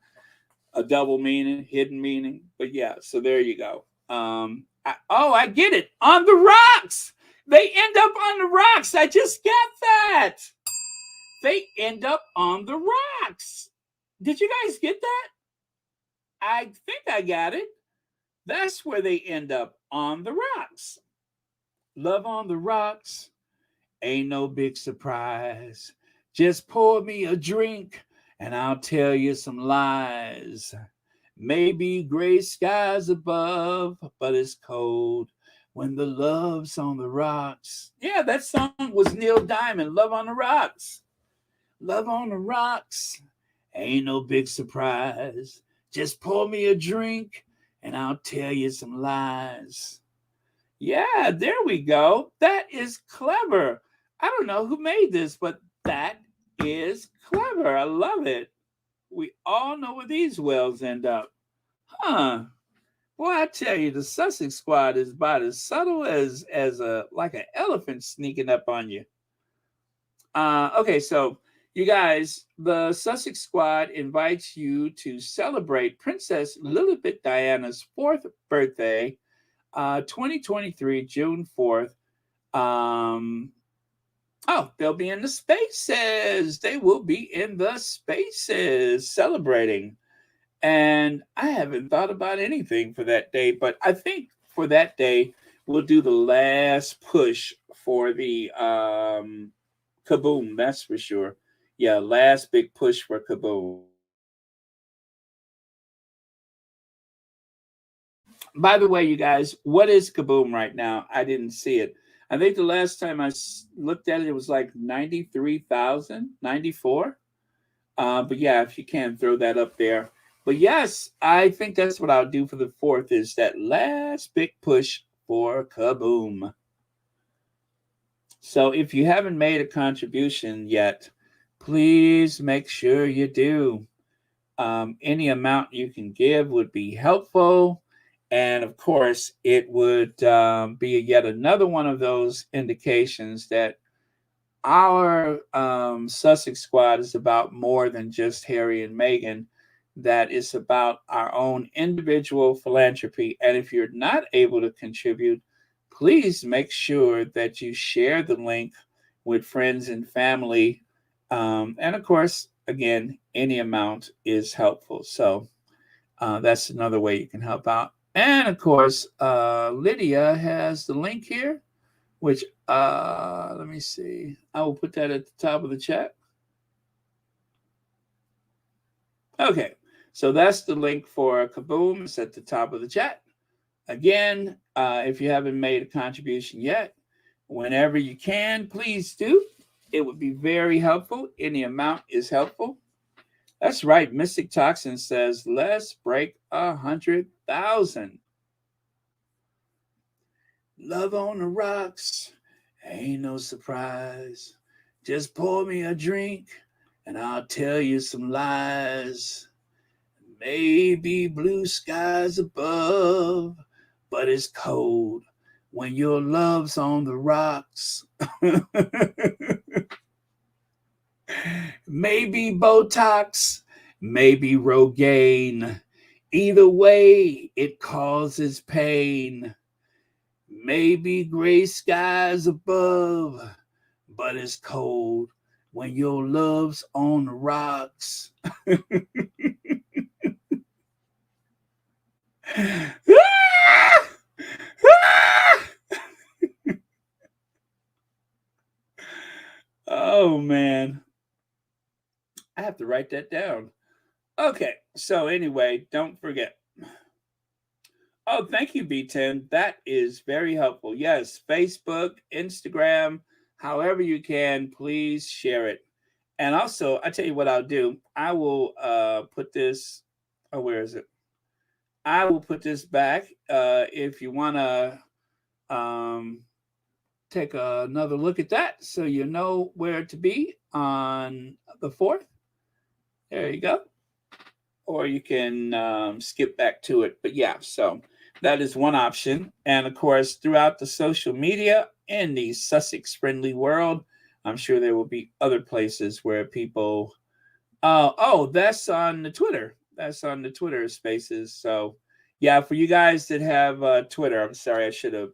A double meaning, hidden meaning. But yeah, so there you go. I get it. On the rocks. They end up on the rocks. I just got that. They end up on the rocks. Did you guys get that? I think I got it. That's where they end up, on the rocks. Love on the rocks. Ain't no big surprise. Just pour me a drink and I'll tell you some lies. Maybe gray skies above, but it's cold when the love's on the rocks. Yeah, that song was Neil Diamond, Love on the Rocks. Love on the rocks. Ain't no big surprise. Just pour me a drink and I'll tell you some lies. Yeah, there we go. That is clever. I don't know who made this, but that is clever. I love it. We all know where these wells end up. Huh. Boy, I tell you, the Sussex squad is about as subtle as a like an elephant sneaking up on you. Okay, so you guys, the Sussex squad invites you to celebrate Princess Lilibet Diana's 4th birthday, 2023, June 4th. They'll be in the spaces. They will be in the spaces celebrating. And I haven't thought about anything for that day, but I think for that day, we'll do the last push for the Kaboom, that's for sure. Yeah, last big push for Kaboom. By the way, you guys, what is Kaboom right now? I didn't see it. I think the last time I looked at it, it was like 93,000, 94. But yeah, if you can throw that up there. But yes, I think that's what I'll do for the 4th, is that last big push for Kaboom. So if you haven't made a contribution yet, please make sure you do. Any amount you can give would be helpful. And of course, it would be yet another one of those indications that our Sussex squad is about more than just Harry and Meghan. That is about our own individual philanthropy. And if you're not able to contribute, please make sure that you share the link with friends and family. And of course, again, any amount is helpful. So that's another way you can help out. And of course, Lydia has the link here, which let me see. I will put that at the top of the chat. Okay, so that's the link for Kaboom. It's at the top of the chat. Again, if you haven't made a contribution yet, whenever you can, please do. It would be very helpful. Any amount is helpful. That's right. Mystic Toxin says, let's break 100,000. Love on the rocks. Ain't no surprise. Just pour me a drink and I'll tell you some lies. Maybe blue skies above, but it's cold when your love's on the rocks. Maybe Botox, maybe Rogaine. Either way, it causes pain. Maybe gray skies above, but it's cold when your love's on the rocks. Oh, man. I have to write that down. Okay, so anyway, don't forget. Oh, thank you, B10. That is very helpful. Yes, Facebook, Instagram, however you can, please share it. And also, I tell you what I'll do. I will put this. Oh, where is it? I will put this back. If you want to take another look at that, so you know where to be on the 4th. There you go. Or you can skip back to it. But yeah, so that is one option. And of course, throughout the social media in the Sussex friendly world, I'm sure there will be other places where people. That's on the Twitter. That's on the Twitter Spaces. So yeah, for you guys that have Twitter, I'm sorry, I should have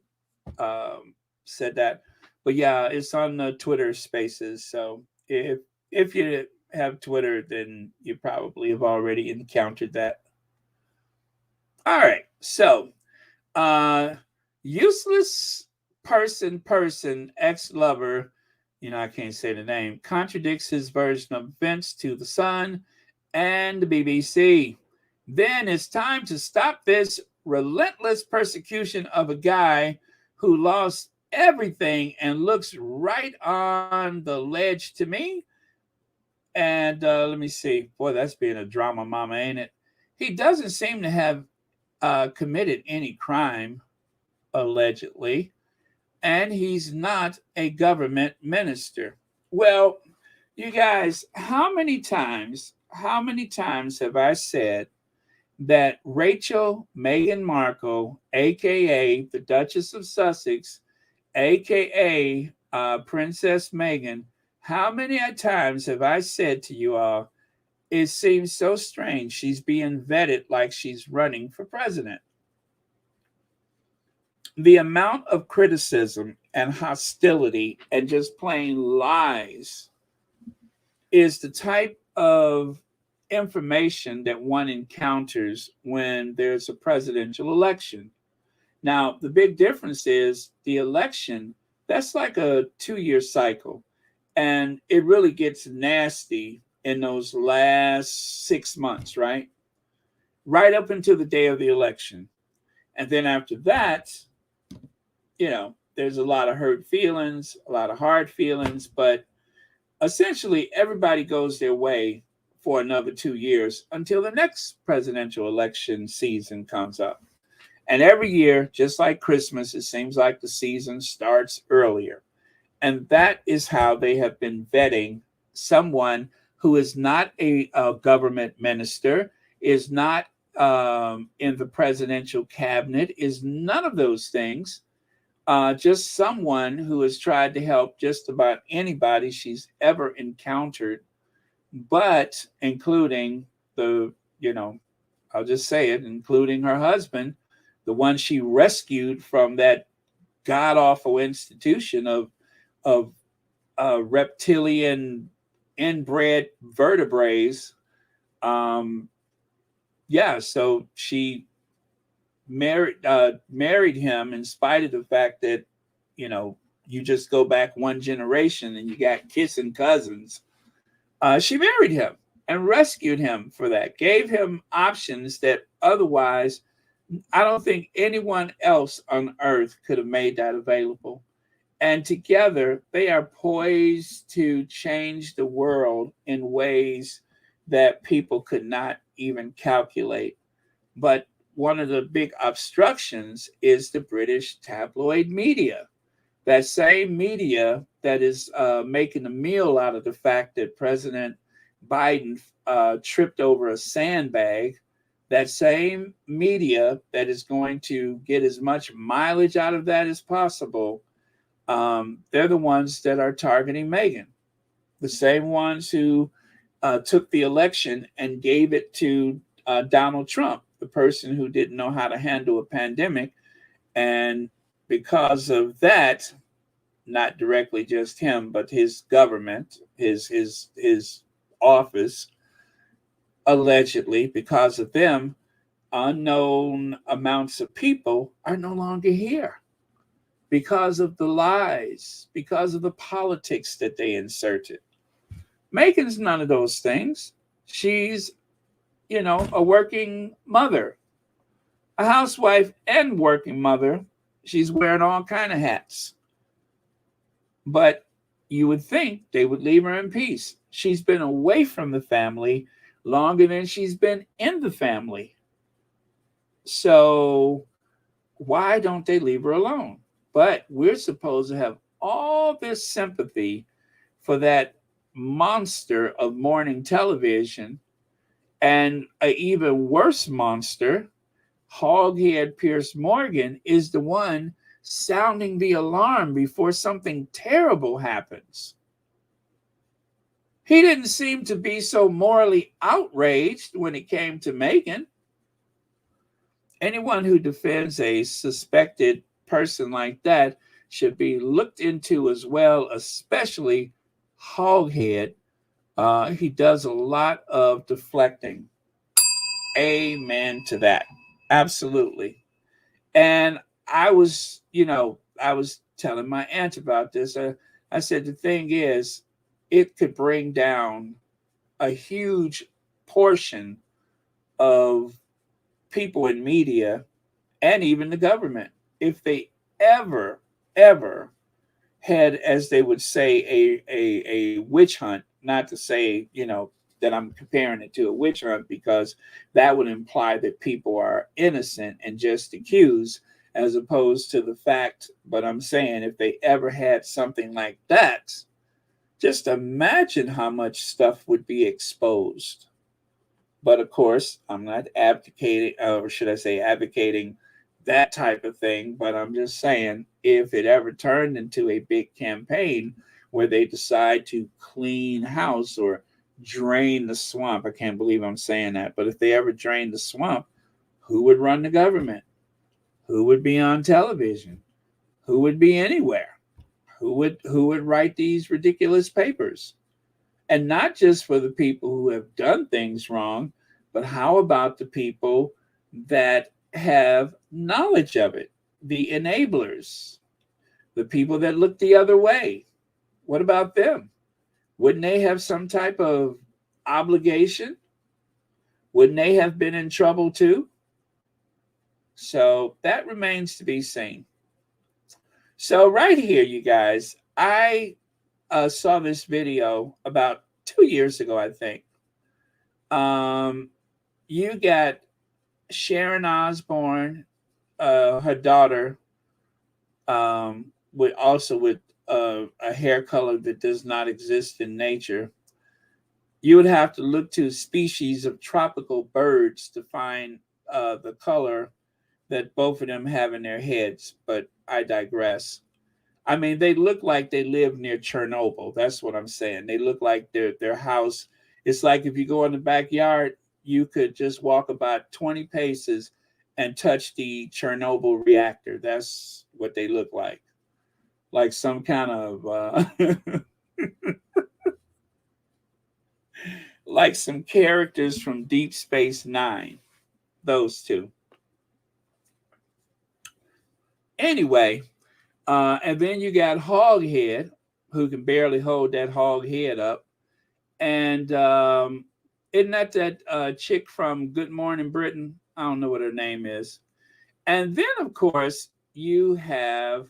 said that. But yeah, it's on the Twitter Spaces. So if you have Twitter, then you probably have already encountered that. All right. So useless person, ex-lover, I can't say the name, contradicts his version of events to the Sun and the BBC. Then it's time to stop this relentless persecution of a guy who lost everything and looks right on the ledge to me. And let me see. Boy, that's being a drama mama, ain't it? He doesn't seem to have committed any crime, allegedly. And he's not a government minister. Well, you guys, how many times have I said that Rachel Meghan Markle, aka the Duchess of Sussex, aka Princess Meghan, how many times have I said to you all, it seems so strange she's being vetted like she's running for president? The amount of criticism and hostility and just plain lies is the type of information that one encounters when there's a presidential election. Now, the big difference is the election, that's like a 2-year cycle. And it really gets nasty in those last 6 months, right? Right up until the day of the election. And then after that, there's a lot of hurt feelings, a lot of hard feelings, but essentially everybody goes their way for another 2 years until the next presidential election season comes up. And every year, just like Christmas, it seems like the season starts earlier. And that is how they have been vetting someone who is not a government minister, is not in the presidential cabinet, is none of those things. Just someone who has tried to help just about anybody she's ever encountered, but including I'll just say it, including her husband, the one she rescued from that god-awful institution of reptilian inbred vertebrates. So she married him in spite of the fact that you just go back one generation and you got kissing cousins. She married him and rescued him for that, gave him options that otherwise I don't think anyone else on earth could have made that available. And together they are poised to change the world in ways that people could not even calculate. But one of the big obstructions is the British tabloid media. That same media that is making a meal out of the fact that President Biden tripped over a sandbag that same media that is going to get as much mileage out of that as possible, they're the ones that are targeting Meghan. The same ones who took the election and gave it to Donald Trump, the person who didn't know how to handle a pandemic. And because of that, not directly just him, but his government, his office, allegedly, because of them, unknown amounts of people are no longer here because of the lies, because of the politics that they inserted. Meghan's none of those things. She's, a working mother, a housewife and working mother. She's wearing all kind of hats. But you would think they would leave her in peace. She's been away from the family longer than she's been in the family. So why don't they leave her alone? But we're supposed to have all this sympathy for that monster of morning television, and an even worse monster, hoghead Piers Morgan, is the one sounding the alarm before something terrible happens. He didn't seem to be so morally outraged when it came to Meghan. Anyone who defends a suspected person like that should be looked into as well, especially Hoghead. He does a lot of deflecting. Amen to that. Absolutely. And I was telling my aunt about this. I said, the thing is, it could bring down a huge portion of people in media and even the government if they ever had, as they would say, a witch hunt. Not to say that I'm comparing it to a witch hunt, because that would imply that people are innocent and just accused, as opposed to the fact. But I'm saying, if they ever had something like that, just imagine how much stuff would be exposed. But of course, I'm not advocating, or should I say advocating, that type of thing. But I'm just saying, if it ever turned into a big campaign where they decide to clean house or drain the swamp, I can't believe I'm saying that, but if they ever drain the swamp, who would run the government? Who would be on television? Who would be anywhere? Who would write these ridiculous papers? And not just for the people who have done things wrong, but how about the people that have knowledge of it? The enablers, the people that look the other way. What about them? Wouldn't they have some type of obligation? Wouldn't they have been in trouble too? So that remains to be seen. So right here, you guys, I saw this video about 2 years ago, I think. You got Sharon Osbourne, her daughter, with a hair color that does not exist in nature. You would have to look to species of tropical birds to find the color that both of them have in their heads, but I digress. I mean, they look like they live near Chernobyl. That's what I'm saying. They look like their house. It's like if you go in the backyard, you could just walk about 20 paces and touch the Chernobyl reactor. That's what they look like some kind of like some characters from Deep Space Nine. Those two. Anyway, and then you got Hoghead, who can barely hold that hog head up. And isn't that chick from Good Morning Britain? I don't know what her name is. And then, of course, you have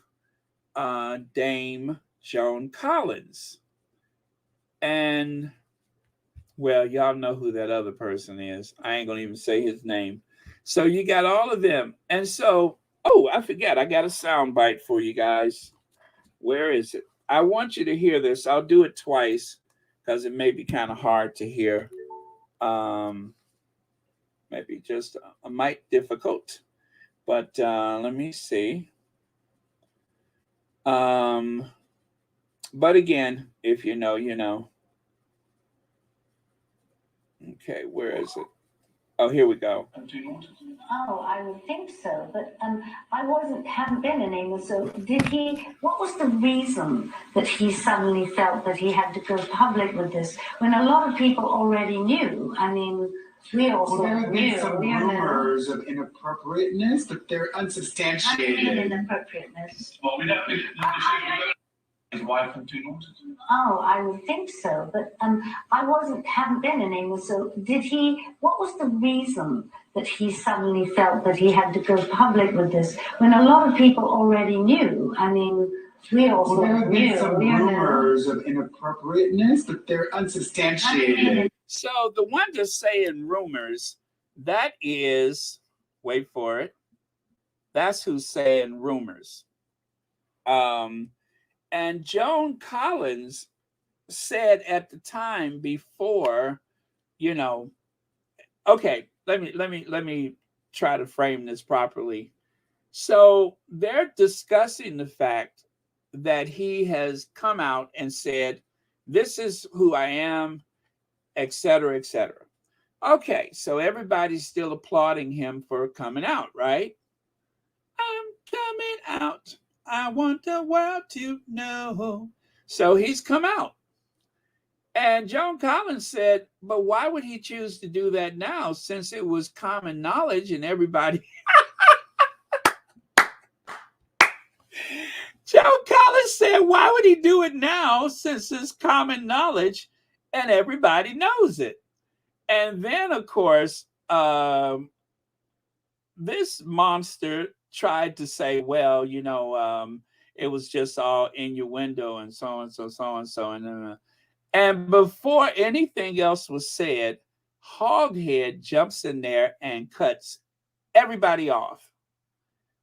Dame Joan Collins. And, well, y'all know who that other person is. I ain't going to even say his name. So you got all of them. And so, oh, I forgot. I got a sound bite for you guys. Where is it? I want you to hear this. I'll do it twice because it may be kind of hard to hear. Let maybe just a mite difficult. But let me see. But again, if you know, you know. Okay, where is it? Oh, here we go. Oh, I would think so, but haven't been in England, so did he, what was the reason that he suddenly felt that he had to go public with this, when a lot of people already knew? I mean, we also Well, there have knew, been some rumors of inappropriateness, but they're How do you mean unsubstantiated. inappropriateness? Well, we don't his wife and two daughters. Oh, I would think so, but haven't been in England, so did he, what was the reason that he suddenly felt that he had to go public with this, when a lot of people already knew? I mean, we also Well, there have knew, been some rumors of inappropriateness, but they're unsubstantiated. So the one just saying rumors, that is, wait for it, that's who's saying rumors. And Joan Collins said at the time before, you know, okay, let me try to frame this properly. So they're discussing the fact that he has come out and said, this is who I am, et cetera, et cetera. Okay, so everybody's still applauding him for coming out, right? I'm coming out. I want the world to know. So he's come out. And Joan Collins said, but why would he choose to do that now, since it was common knowledge and everybody... Joan Collins said, why would he do it now, since it's common knowledge and everybody knows it? And then, of course, this monster tried to say, well, you know, it was just all innuendo and so and so. And before anything else was said, Hoghead jumps in there and cuts everybody off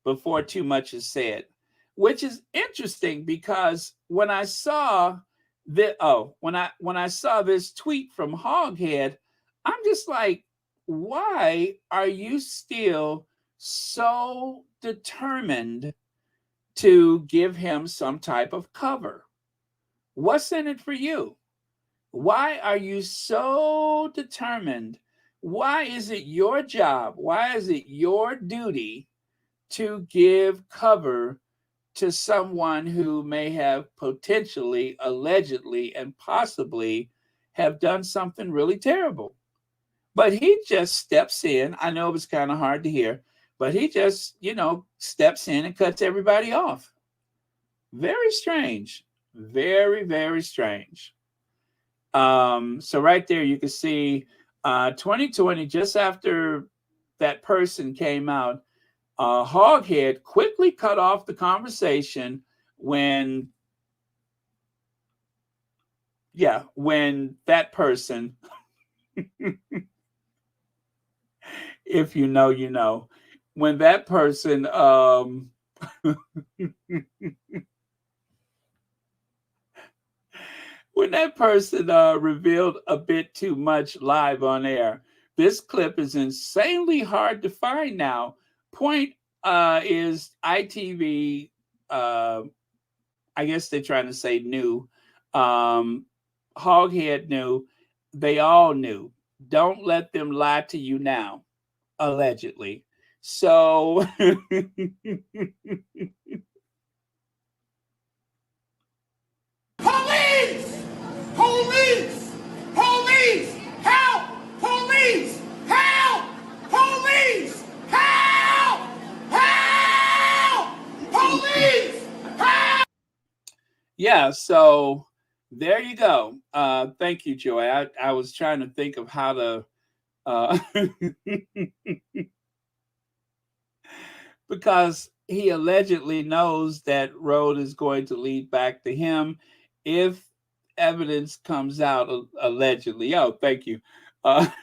before too much is said, which is interesting because when I saw when I saw this tweet from Hoghead, I'm just like, why are you still so determined to give him some type of cover? What's in it for you? Why are you so determined? Why is it your job? Why is it your duty to give cover to someone who may have potentially, allegedly, and possibly have done something really terrible? But he just steps in. I know it was kind of hard to hear, but he just, you know, steps in and cuts everybody off. Very strange. Very, very strange. So right there, you can see 2020, just after that person came out, Hoghead quickly cut off the conversation when that person, if you know, you know, when that person, when that person revealed a bit too much live on air. This clip is insanely hard to find now. Point is ITV, I guess they're trying to say new. Hoghead knew. They all knew. Don't let them lie to you now, allegedly. So... Police! Police! Police! Help! Police! Help! Police! Help! Help! Police! Help! Yeah, so there you go. Thank you, Joy. I was trying to think of how to because he allegedly knows that road is going to lead back to him if evidence comes out allegedly. Oh, thank you. Well,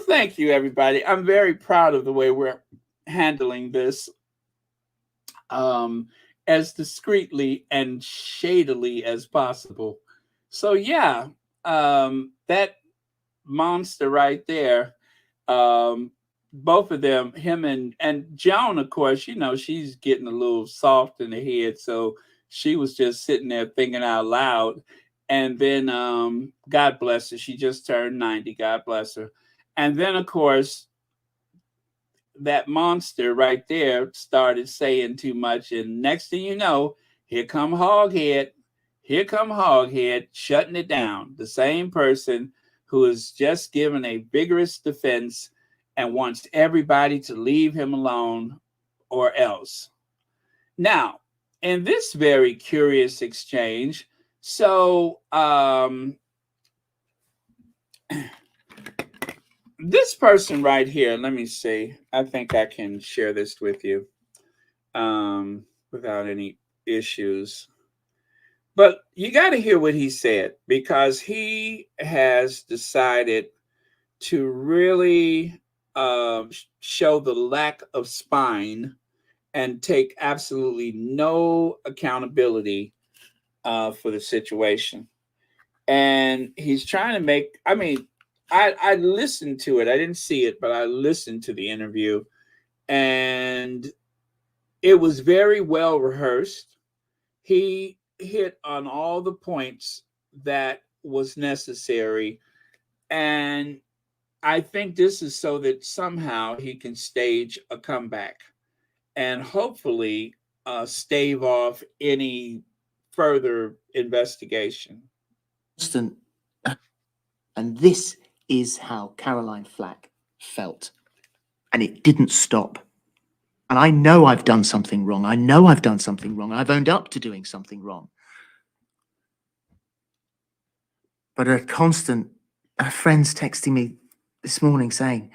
thank you, everybody. I'm very proud of the way we're handling this as discreetly and shadily as possible. So, yeah, that monster right there, um, both of them, him and Joan, of course, she's getting a little soft in the head, so she was just sitting there thinking out loud. And then, God bless her, she just turned 90. God bless her. And then, of course, that monster right there started saying too much, and next thing you know, here come Hoghead. Here come Hoghead shutting it down. The same person who is just given a vigorous defense and wants everybody to leave him alone or else. Now, in this very curious exchange, so this person right here, let me see. I think I can share this with you without any issues. But you got to hear what he said, because he has decided to really show the lack of spine and take absolutely no accountability for the situation. And he's trying to make, I mean, I listened to it. I didn't see it, but I listened to the interview, and it was very well rehearsed. He hit on all the points that was necessary, and I think this is so that somehow he can stage a comeback and hopefully stave off any further investigation. Constant, and this is how Caroline Flack felt, and it didn't stop. And I know I've done something wrong. I know I've done something wrong. I've owned up to doing something wrong. But a constant, friends texting me this morning saying,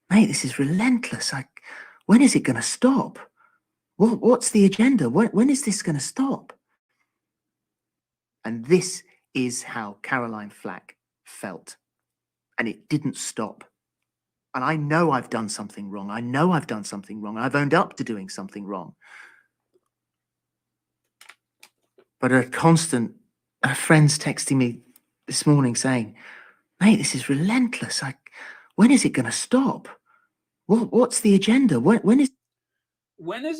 mate, this is relentless. When is it going to stop? What's the agenda? When is this going to stop? And this is how Caroline Flack felt. And it didn't stop. And I know I've done something wrong. I know I've done something wrong. I've owned up to doing something wrong. But a constant, friends texting me this morning saying, mate, this is relentless. When is it going to stop? What's the agenda? When is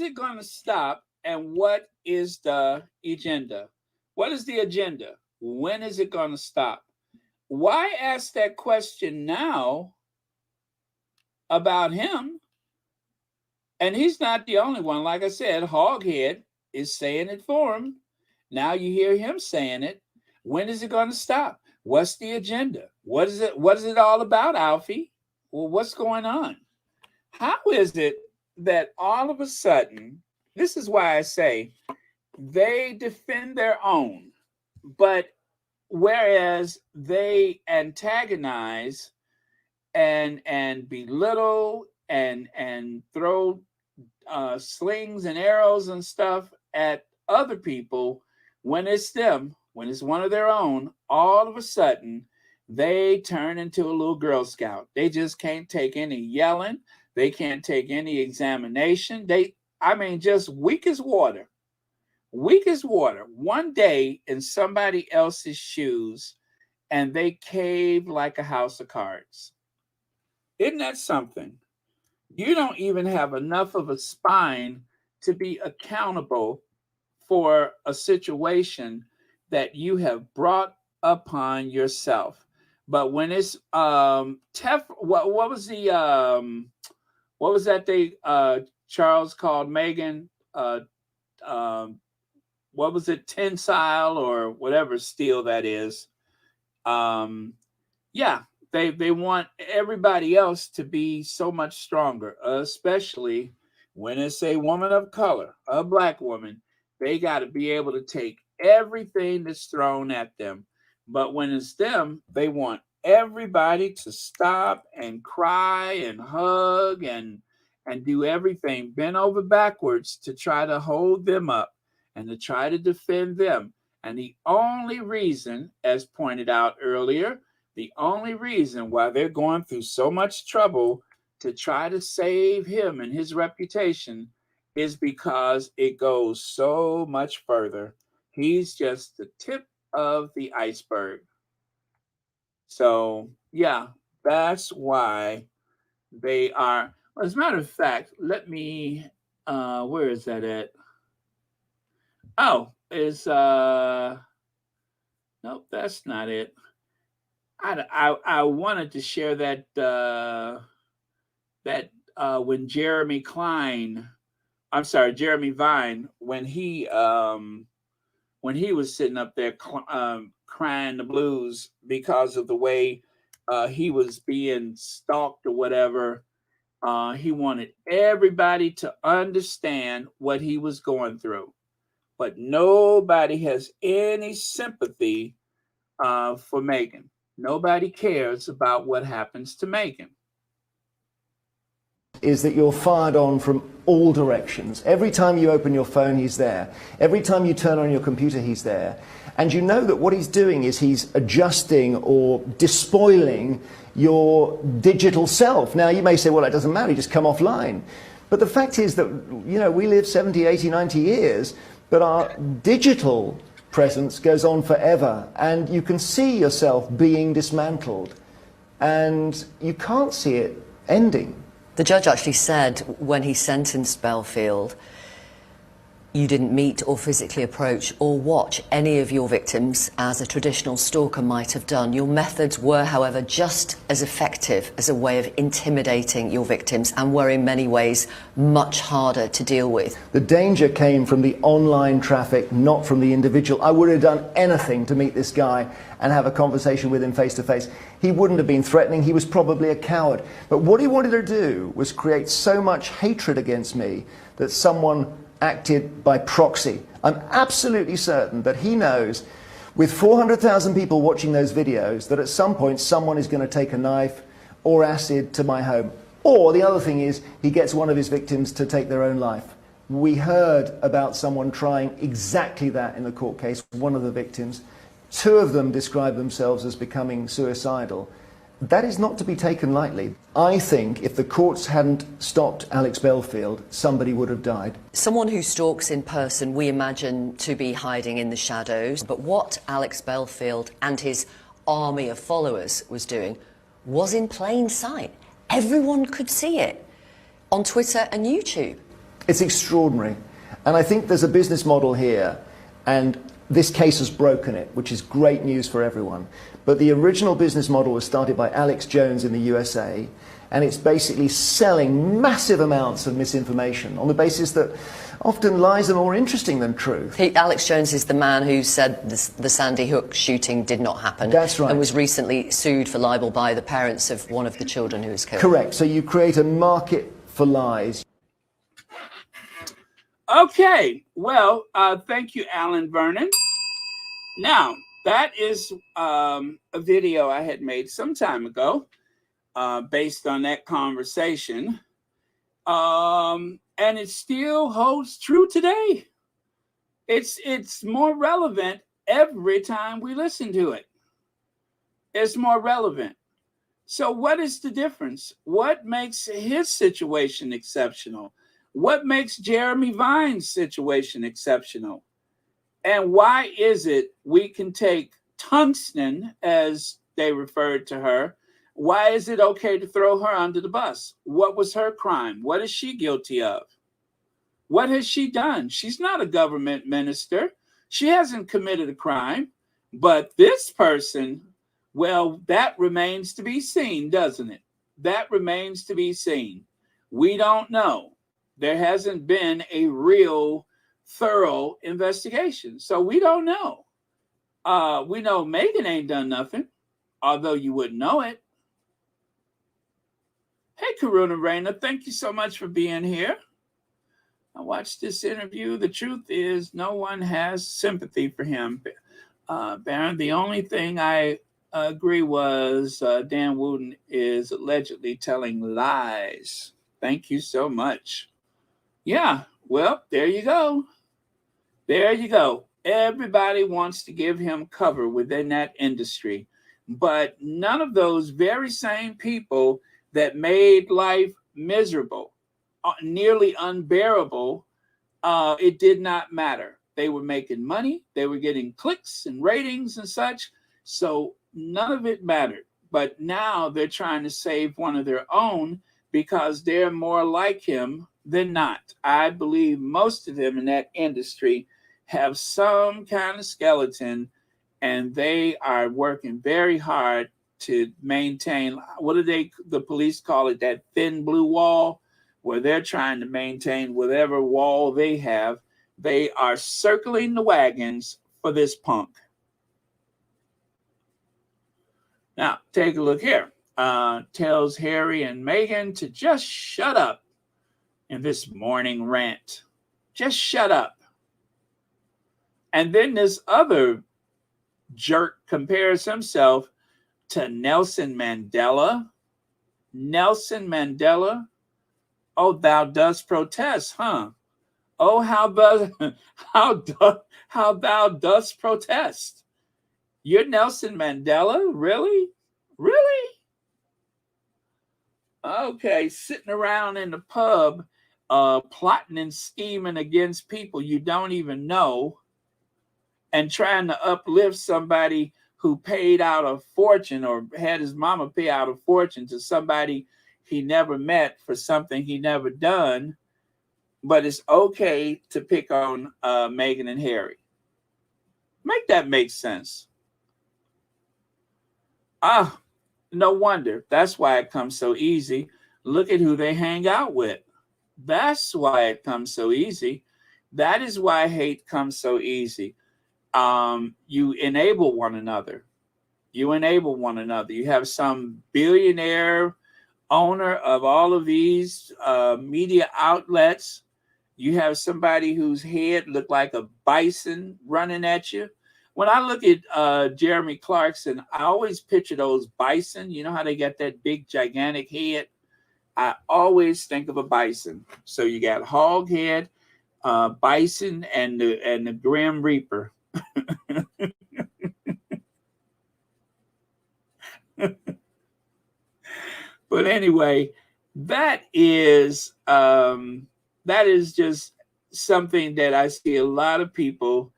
it going to stop, and what is the agenda? What is the agenda? When is it going to stop? Why ask that question now about him? And he's not the only one. Like I said, Hoghead is saying it for him. Now you hear him saying it. When is it going to stop? What's the agenda? What is it all about, Alfie? Well, what's going on? How is it that all of a sudden, this is why I say they defend their own, but whereas they antagonize and belittle and throw slings and arrows and stuff at other people, when it's them, when it's one of their own, all of a sudden they turn into a little Girl Scout. They just can't take any yelling. They can't take any examination. Just weak as water. Weak as water. One day in somebody else's shoes, and they cave like a house of cards. Isn't that something? You don't even have enough of a spine to be accountable for a situation that you have brought upon yourself. But when it's what was that they Charles called Meghan, what was it, tensile or whatever steel that is? Yeah, they want everybody else to be so much stronger, especially when it's a woman of color, a black woman. They got to be able to take everything that's thrown at them. But when it's them, they want everybody to stop and cry and hug and do everything bent over backwards to try to hold them up and to try to defend them. And the only reason, as pointed out earlier, the only reason why they're going through so much trouble to try to save him and his reputation is because it goes so much further. He's just the tip of the iceberg. So yeah, that's why they are. Well, as a matter of fact, let me. Where is that at? Oh, is nope, that's not it. I wanted to share that when Jeremy Vine, when he was sitting up there crying the blues because of the way he was being stalked or whatever. He wanted everybody to understand what he was going through, but nobody has any sympathy for Meghan. Nobody cares about what happens to Meghan. Is that you're fired on from all directions. Every time you open your phone, he's there. Every time you turn on your computer, he's there. And you know that what he's doing is he's adjusting or despoiling your digital self. Now, you may say, well, that doesn't matter, you just come offline. But the fact is that, you know, we live 70, 80, 90 years, but our digital presence goes on forever. And you can see yourself being dismantled. And you can't see it ending. The judge actually said when he sentenced Belfield, you didn't meet or physically approach or watch any of your victims as a traditional stalker might have done. Your methods were, however, just as effective as a way of intimidating your victims and were in many ways much harder to deal with. The danger came from the online traffic, not from the individual. I would have done anything to meet this guy and have a conversation with him face to face. He wouldn't have been threatening, he was probably a coward. But what he wanted to do was create so much hatred against me that someone acted by proxy. I'm absolutely certain that he knows, with 400,000 people watching those videos, that at some point someone is going to take a knife or acid to my home. Or the other thing is, he gets one of his victims to take their own life. We heard about someone trying exactly that in the court case, one of the victims. Two of them described themselves as becoming suicidal. That is not to be taken lightly. I think if the courts hadn't stopped Alex Belfield, somebody would have died. Someone who stalks in person, we imagine to be hiding in the shadows. But what Alex Belfield and his army of followers was doing was in plain sight. Everyone could see it on Twitter and YouTube. It's extraordinary. And I think there's a business model here, and this case has broken it, which is great news for everyone. But the original business model was started by Alex Jones in the USA, and it's basically selling massive amounts of misinformation on the basis that often lies are more interesting than truth. Alex Jones is the man who said the Sandy Hook shooting did not happen. That's right. And was recently sued for libel by the parents of one of the children who was killed. Correct. So you create a market for lies. Okay, well, thank you, Alan Vernon. Now, that is a video I had made some time ago based on that conversation. And it still holds true today. It's more relevant every time we listen to it. It's more relevant. So what is the difference? What makes his situation exceptional? What makes Jeremy Vine's situation exceptional? And why is it we can take tungsten, as they referred to her, why is it okay to throw her under the bus? What was her crime? What is she guilty of? What has she done? She's not a government minister. She hasn't committed a crime. But this person, well, that remains to be seen, doesn't it? That remains to be seen. We don't know. There hasn't been a real thorough investigation. So we don't know. We know Meghan ain't done nothing, although you wouldn't know it. Hey, Karuna Rayner, thank you so much for being here. I watched this interview. The truth is no one has sympathy for him. Baron, the only thing I agree was Dan Wooten is allegedly telling lies. Thank you so much. Yeah, well, there you go. There you go. Everybody wants to give him cover within that industry. But none of those very same people that made life miserable, nearly unbearable, it did not matter. They were making money. They were getting clicks and ratings and such. So None of it mattered. But now they're trying to save one of their own because they're more like him than not. I believe most of them in that industry have some kind of skeleton, and they are working very hard to maintain, what do the police call it, that thin blue wall, where they're trying to maintain whatever wall they have. They are circling the wagons for this punk. Now, take a look here. Tells Harry and Meghan to just shut up in this morning rant. Just shut up. And then this other jerk compares himself to Nelson Mandela. Nelson Mandela? Oh, thou dost protest, huh? Oh, how thou dost protest. You're Nelson Mandela? Really? Really? Okay, sitting around in the pub, plotting and scheming against people you don't even know, and trying to uplift somebody who paid out a fortune or had his mama pay out a fortune to somebody he never met for something he never done. But it's okay to pick on Meghan and Harry. Make that make sense. No wonder. That's why it comes so easy. Look at who they hang out with. That's why it comes so easy. That is why hate comes so easy. You enable one another. You enable one another. You have some billionaire owner of all of these media outlets. You have somebody whose head looked like a bison running at you. When I look at Jeremy Clarkson, I always picture those bison. You know how they got that big, gigantic head? I always think of a bison. So you got hog head, bison, and the Grim Reaper. But anyway, that is just something that I see a lot of people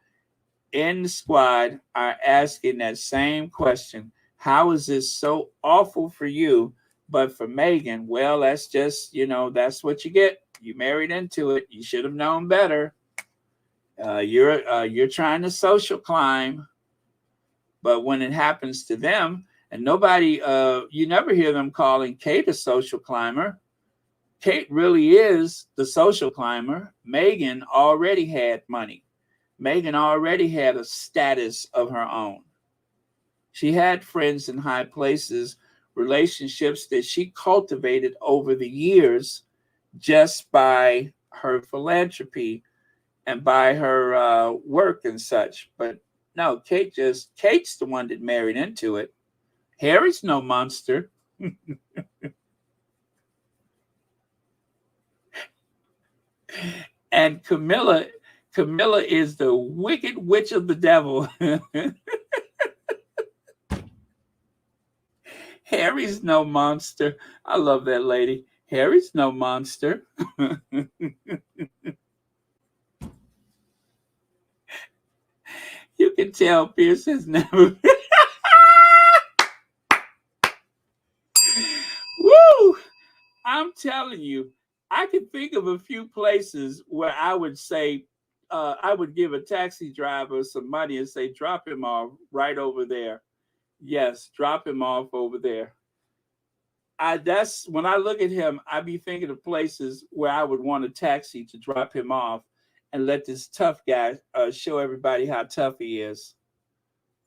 in the squad are asking that same question. How is this so awful for you? But for Meghan, well, that's just, that's what you get. You married into it. You should have known better. You're trying to social climb. But when it happens to them, and nobody, you never hear them calling Kate a social climber. Kate really is the social climber. Meghan already had money. Meghan already had a status of her own. She had friends in high places, relationships that she cultivated over the years just by her philanthropy and by her work and such. But no, Kate's the one that married into it. Harry's no monster. And Camilla is the wicked witch of the devil. Harry's no monster. I love that lady. Harry's no monster. You can tell Pierce has never. Woo! I'm telling you, I can think of a few places where I would say, I would give a taxi driver some money and say, drop him off right over there. Yes, drop him off over there. That's when I look at him, I be thinking of places where I would want a taxi to drop him off and let this tough guy show everybody how tough he is.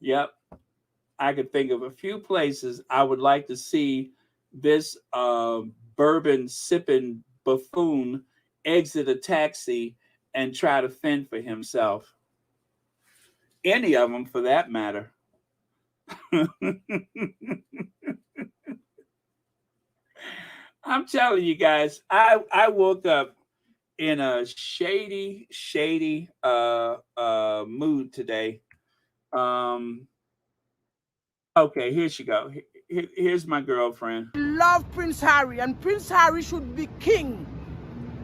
Yep. I could think of a few places I would like to see this bourbon sipping buffoon exit a taxi and try to fend for himself. Any of them for that matter. I'm telling you guys, I woke up in a shady mood today. Okay, here she go. Here's my girlfriend. Love Prince Harry, and Prince Harry should be king.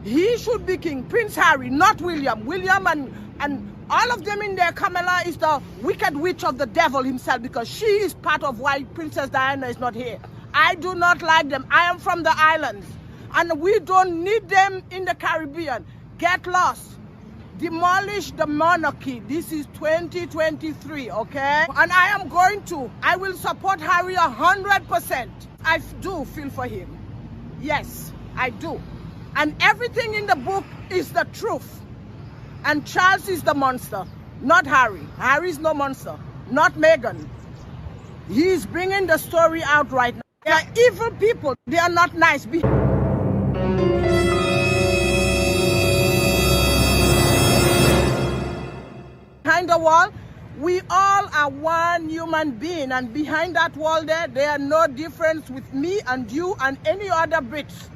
He should be king. Prince Harry, not William. William and And all of them in there, Camilla is the wicked witch of the devil himself, because she is part of why Princess Diana is not here. I do not like them. I am from the islands, and we don't need them in the Caribbean. Get lost. Demolish the monarchy. This is 2023, okay? And I will support Harry 100%. I do feel for him. Yes, I do. And everything in the book is the truth. And Charles is the monster, not Harry. Harry is no monster, not Meghan. He is bringing the story out right now. They are evil people. They are not nice. Behind the wall, we all are one human being, and behind that wall there are no difference with me and you and any other Brits.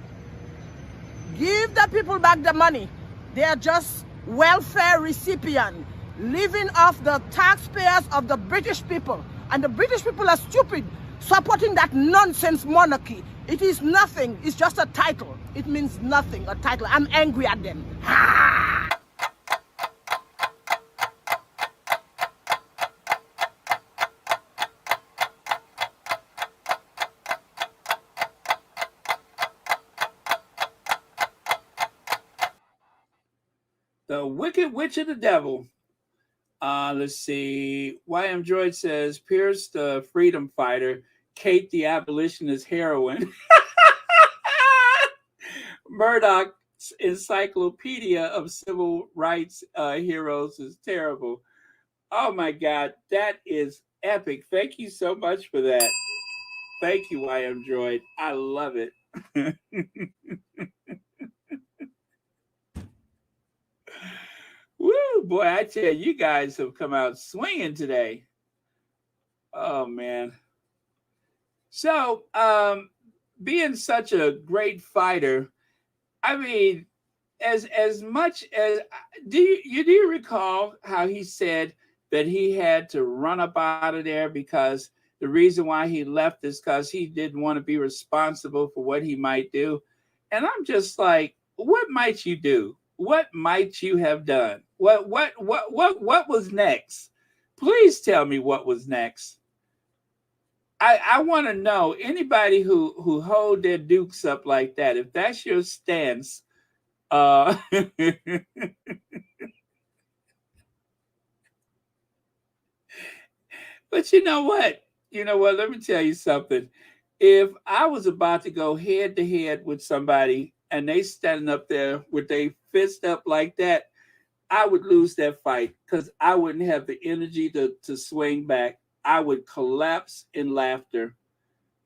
Give the people back the money. They are just welfare recipients living off the taxpayers of the British people. And the British people are stupid supporting that nonsense monarchy. It is nothing. It's just a title. It means nothing, a title. I'm angry at them. Ha! The Wicked Witch of the Devil. Let's see. YM Droid says, Pierce the freedom fighter, Kate the abolitionist heroine. Murdoch's encyclopedia of civil rights heroes is terrible. Oh my God, that is epic. Thank you so much for that. Thank you, YM Droid. I love it. Woo, boy, I tell you, you guys have come out swinging today. Oh, man. So, being such a great fighter, I mean, as much as, do you recall how he said that he had to run up out of there because the reason why he left is because he didn't want to be responsible for what he might do? And I'm just like, what might you do? What might you have done? What was next? Please tell me what was next. I want to know, anybody who hold their dukes up like that, if that's your stance, but you know what? Let me tell you something. If I was about to go head to head with somebody and they standing up there with their fist up like that, I would lose that fight because I wouldn't have the energy to swing back. I would collapse in laughter.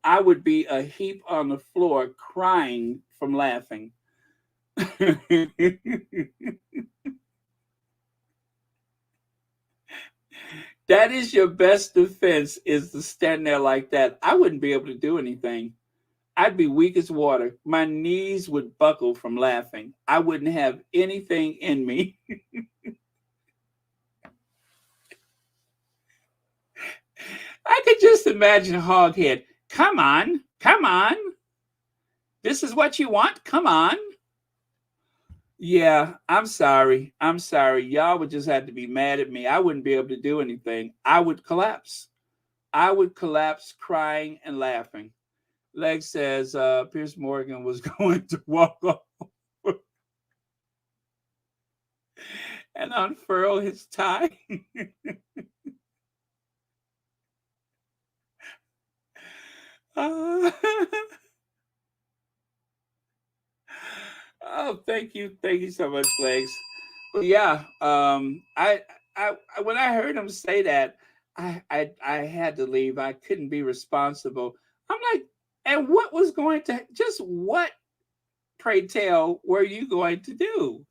I would be a heap on the floor crying from laughing. That is your best defense, is to stand there like that. I wouldn't be able to do anything. I'd be weak as water. My knees would buckle from laughing. I wouldn't have anything in me. I could just imagine Hoghead. Come on. This is what you want? Come on. Yeah, I'm sorry. Y'all would just have to be mad at me. I wouldn't be able to do anything. I would collapse. Crying and laughing. Leg says Pierce Morgan was going to walk off and unfurl his tie. Oh, thank you so much, Legs. But yeah, I when I heard him say that, I had to leave. I couldn't be responsible. I'm like, and what was going to, just what, pray tell, were you going to do?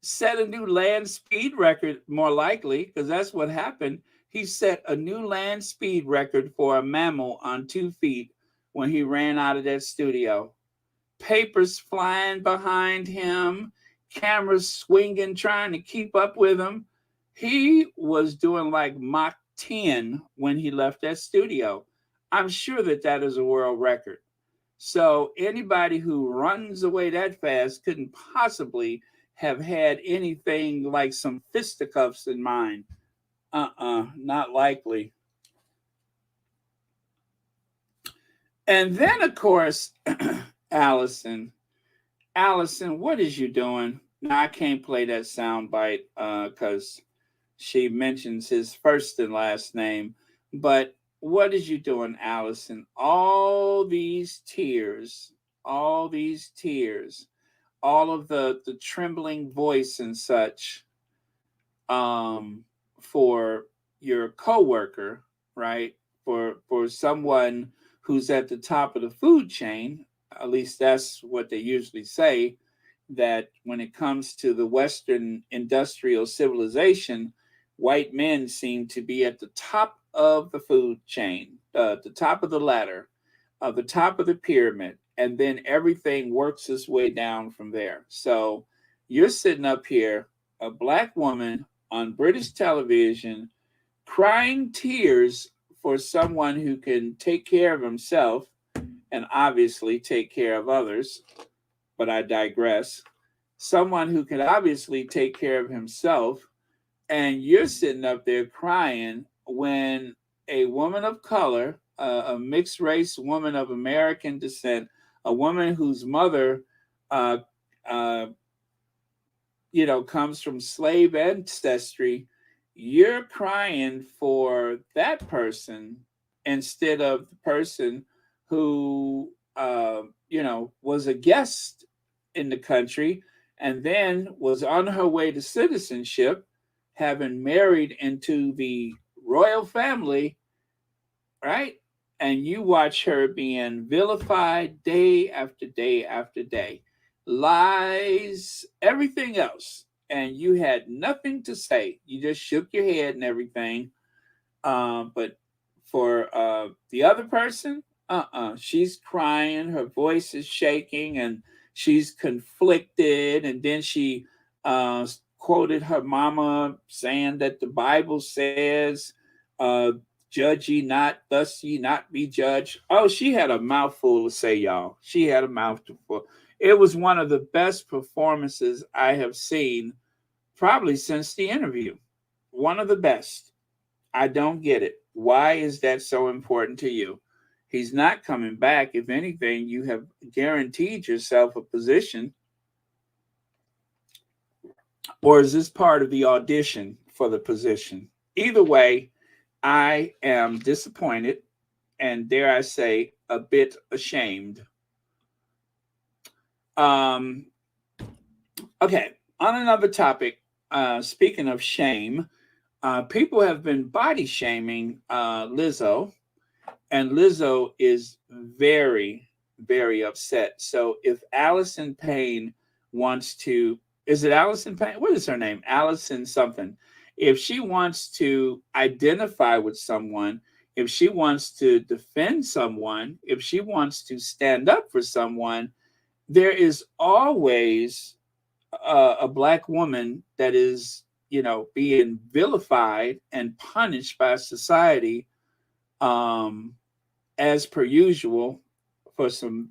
Set a new land speed record, more likely, because that's what happened. He set a new land speed record for a mammal on 2 feet when he ran out of that studio. Papers flying behind him, cameras swinging, trying to keep up with him. He was doing like Mach 10 when he left that studio. I'm sure that is a world record. So anybody who runs away that fast couldn't possibly have had anything like some fisticuffs in mind. Not likely. And then, of course, Allison. Allison, what is you doing? Now, I can't play that soundbite because she mentions his first and last name. But what is you doing, Allison? All these tears, all of the trembling voice and such for your coworker, right? For someone who's at the top of the food chain, at least that's what they usually say, that when it comes to the Western industrial civilization, white men seem to be at the top of the food chain, the top of the ladder, the top of the pyramid, and then everything works its way down from there. So you're sitting up here, a black woman on British television, crying tears for someone who can take care of himself and obviously take care of others, but I digress. Someone who can obviously take care of himself, and you're sitting up there crying when a woman of color, a mixed race woman of American descent, a woman whose mother, comes from slave ancestry, you're crying for that person instead of the person who, was a guest in the country and then was on her way to citizenship, having married into the royal family, right? And you watch her being vilified day after day after day, lies, everything else. And you had nothing to say. You just shook your head and everything. But for the other person, she's crying, her voice is shaking, and she's conflicted. And then she quoted her mama saying that the Bible says, judge ye not, thus ye not be judged. Oh, she had a mouthful to say, y'all. She had a mouthful. It was one of the best performances I have seen probably since the interview. One of the best. I don't get it. Why is that so important to you? He's not coming back. If anything, you have guaranteed yourself a position. Or is this part of the audition for the position? Either way, I am disappointed and, dare I say, a bit ashamed. Okay, on another topic, speaking of shame, people have been body shaming Lizzo, and Lizzo is very, very upset. So if Allison Payne wants to, is it Allison Payne? What is her name? Allison something. If she wants to identify with someone, if she wants to defend someone, if she wants to stand up for someone, there is always a black woman that is, being vilified and punished by society, as per usual, for some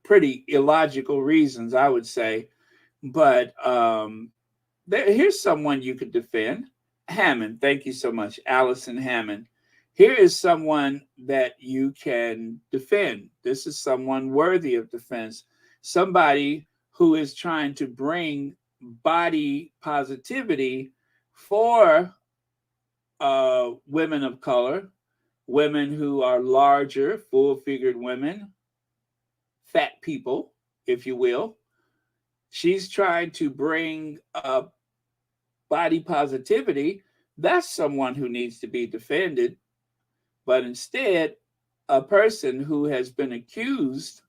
pretty illogical reasons, I would say. But here's someone you could defend. Hammond, thank you so much, Allison Hammond. Here is someone that you can defend. This is someone worthy of defense. Somebody who is trying to bring body positivity for women of color, women who are larger, full-figured women, fat people, if you will. She's trying to bring body positivity. That's someone who needs to be defended. But instead, a person who has been accused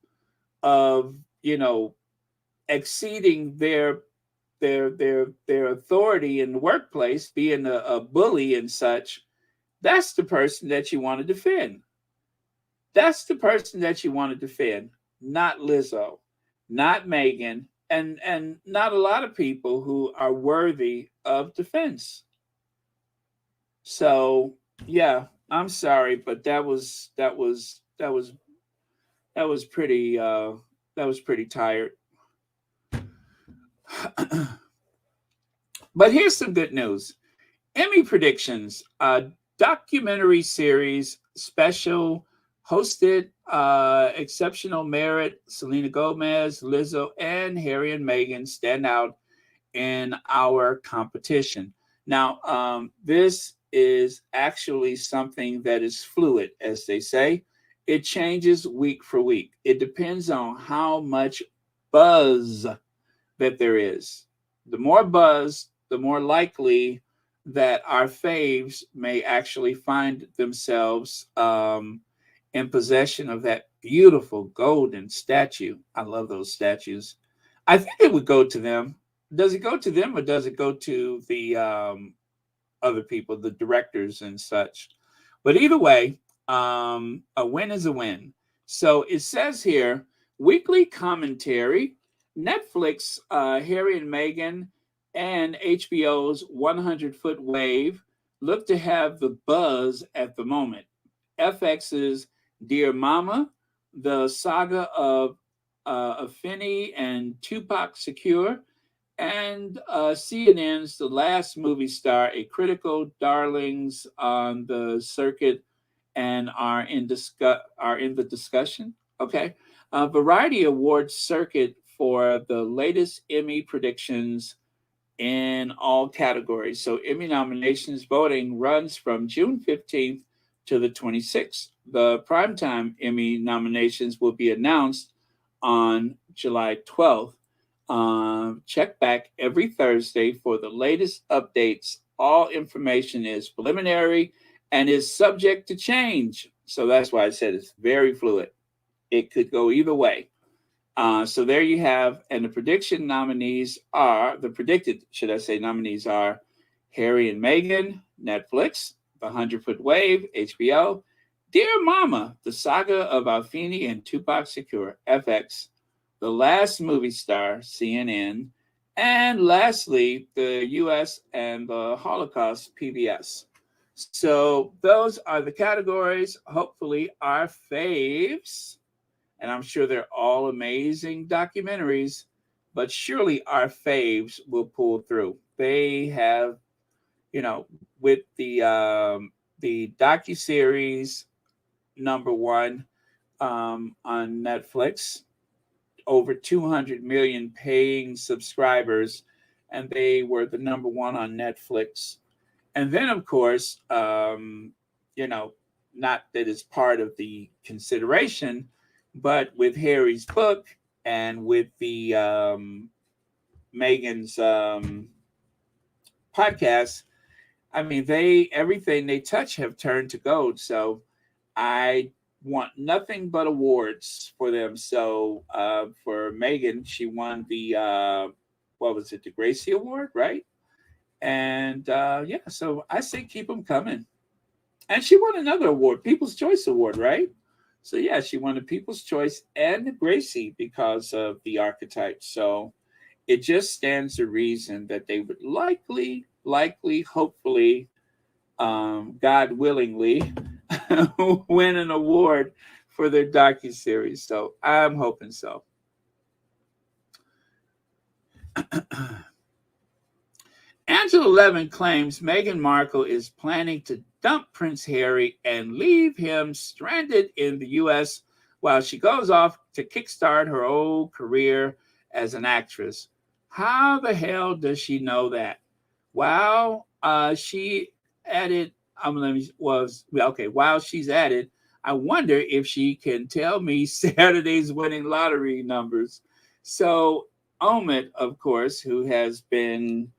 of, exceeding their authority in the workplace, being a bully and such, that's the person that you want to defend. That's the person that you want to defend, not Lizzo, not Meghan, and not a lot of people who are worthy of defense. So yeah, I'm sorry, but that was pretty tired. But here's some good news. Emmy predictions, a documentary series special hosted exceptional merit. Selena Gomez, Lizzo, and Harry and Meghan stand out in our competition. Now, this is actually something that is fluid, as they say. It changes week for week. It depends on how much buzz that there is. The more buzz, the more likely that our faves may actually find themselves in possession of that beautiful golden statue. I love those statues. I think it would go to them. Does it go to them or does it go to the other people, the directors and such? But either way, a win is a win. So it says here weekly commentary, Netflix, Harry and Meghan, and HBO's 100-Foot Wave look to have the buzz at the moment. FX's Dear Mama, the saga of Afeni and Tupac Shakur, and CNN's The Last Movie Star, a critical darlings on the circuit and are in the discussion. Okay. Variety Awards circuit for the latest Emmy predictions in all categories. So Emmy nominations voting runs from June 15th to the 26th. The primetime Emmy nominations will be announced on July 12th. Check back every Thursday for the latest updates. All information is preliminary and is subject to change. So that's why I said it's very fluid. It could go either way. So there you have, and the predicted nominees are Harry and Meghan, Netflix, The 100-Foot Wave, HBO, Dear Mama, the saga of Alfini and Tupac Shakur, FX, The Last Movie Star, CNN, and lastly, the U.S. and the Holocaust, PBS. So those are the categories. Hopefully our faves, and I'm sure they're all amazing documentaries, but surely our faves will pull through. They have, with the docuseries #1 on Netflix, over 200 million paying subscribers, and they were the #1 on Netflix. And then, of course, not that it's part of the consideration, but with Harry's book and with the Meghan's podcast, I mean, everything they touch have turned to gold. So I want nothing but awards for them. So for Meghan, she won the the Gracie Award, right? And so I say keep them coming. And she won another award, People's Choice Award, right? So yeah, she won the People's Choice and the Gracie because of the Archetypes. So it just stands to reason that they would likely, hopefully, God willingly, win an award for their docuseries. So I'm hoping so. Angela Levin claims Meghan Markle is planning to dump Prince Harry and leave him stranded in the U.S. while she goes off to kickstart her old career as an actress. How the hell does she know that? Well, she added, while she's at it, I wonder if she can tell me Saturday's winning lottery numbers. So Omid, of course, who has been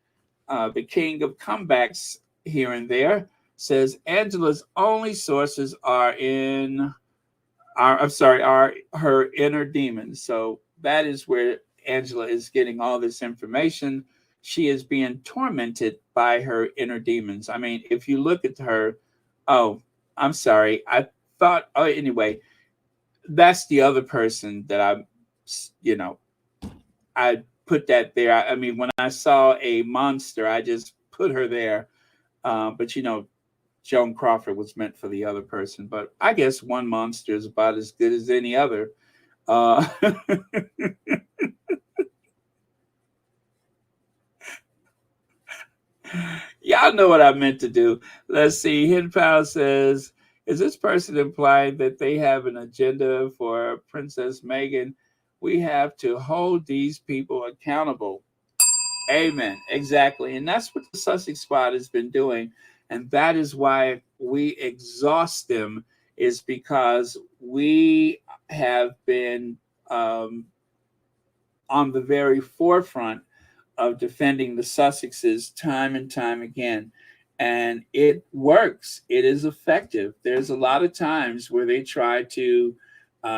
the king of comebacks here and there, says Angela's only sources are her inner demons. So that is where Angela is getting all this information. She is being tormented by her inner demons. I mean, if you look at her, anyway, that's the other person that I put that there. I mean, when I saw a monster, I just put her there. But Joan Crawford was meant for the other person. But I guess one monster is about as good as any other. Y'all know what I meant to do. Let's see. Hen Pal says, is this person implying that they have an agenda for Princess Meghan? We have to hold these people accountable. Amen. Exactly. And that's what the Sussex Squad has been doing. And that is why we exhaust them, is because we have been on the very forefront of defending the Sussexes time and time again. And it works. It is effective. There's a lot of times where they try to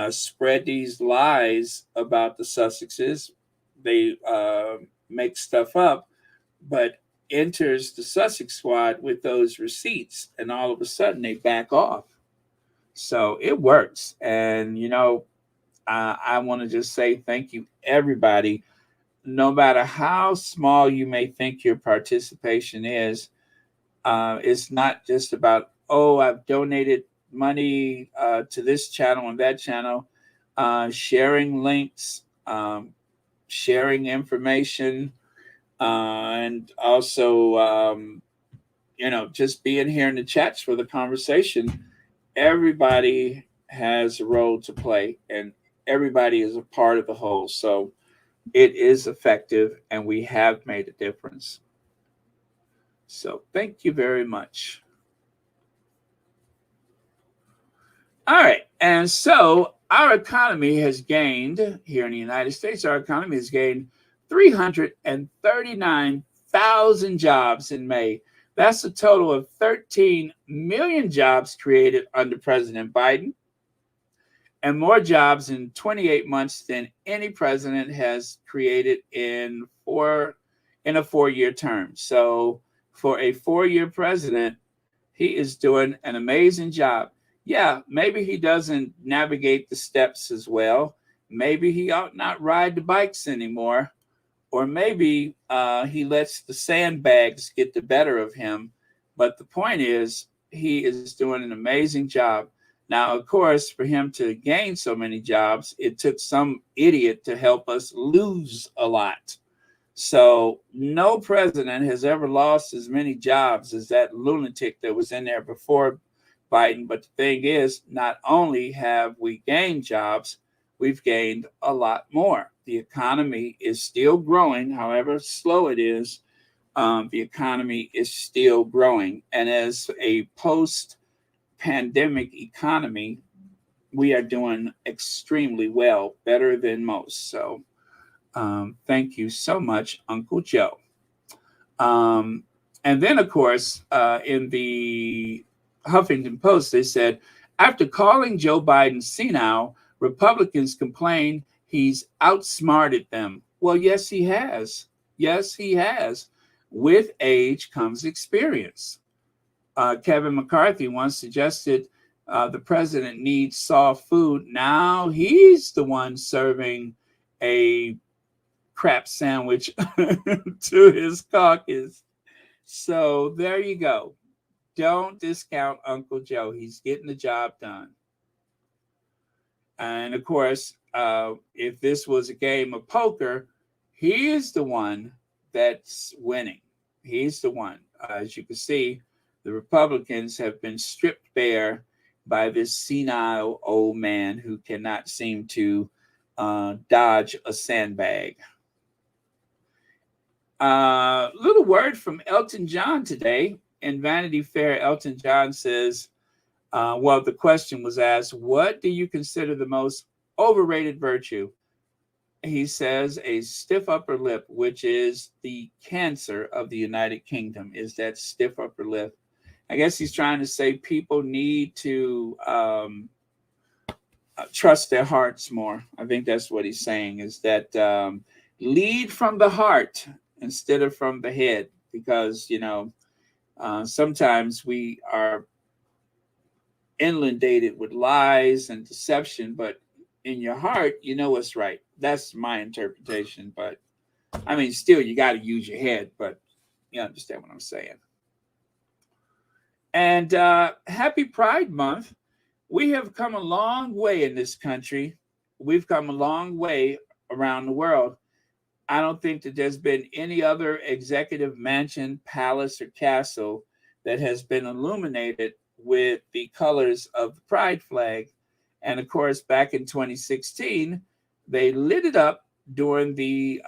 spread these lies about the Sussexes. They make stuff up, but enters the Sussex Squad with those receipts, and all of a sudden they back off. So it works. And, you know, I want to just say thank you, everybody. No matter how small you may think your participation is, it's not just about, oh, I've donated money to this channel and that channel. Sharing links, sharing information, and also, you know, just being here in the chats for the conversation. Everybody has a role to play, and everybody is a part of the whole. So it is effective, and we have made a difference. So thank you very much. All right. And so our economy has gained, here in the United States, our economy has gained 339,000 jobs in May. That's a total of 13 million jobs created under President Biden, and more jobs in 28 months than any president has created in a 4-year term. So for a 4-year president, he is doing an amazing job. Yeah, maybe he doesn't navigate the steps as well. Maybe he ought not ride the bikes anymore. Or maybe he lets the sandbags get the better of him. But the point is, he is doing an amazing job. Now, of course, for him to gain so many jobs, it took some idiot to help us lose a lot. So no president has ever lost as many jobs as that lunatic that was in there before Biden. But the thing is, not only have we gained jobs, we've gained a lot more. The economy is still growing, however slow it is. The economy is still growing. And as a post-pandemic economy, we are doing extremely well, better than most. So thank you so much, Uncle Joe. And then, of course, in the Huffington Post, they said, after calling Joe Biden senile, Republicans complain he's outsmarted them. Well, yes, he has. Yes, he has. With age comes experience. Kevin McCarthy once suggested the president needs soft food. Now he's the one serving a crap sandwich to his caucus. So there you go. Don't discount Uncle Joe. He's getting the job done. And of course, if this was a game of poker, he is the one that's winning. He's the one. As you can see, the Republicans have been stripped bare by this senile old man who cannot seem to dodge a sandbag. Little word from Elton John today. In Vanity Fair, Elton John says, well, the question was asked, what do you consider the most overrated virtue? He says a stiff upper lip, which is the cancer of the United Kingdom, is that stiff upper lip. I guess he's trying to say people need to trust their hearts more. I think that's what he's saying, is that lead from the heart instead of from the head, because, you know, sometimes we are inundated with lies and deception, but in your heart, you know what's right. That's my interpretation. But I mean, still, you got to use your head, but you understand what I'm saying. And happy Pride Month. We have come a long way in this country. We've come a long way around the world. I don't think that there's been any other executive mansion, palace, or castle that has been illuminated with the colors of the pride flag. And of course, back in 2016, they lit it up during the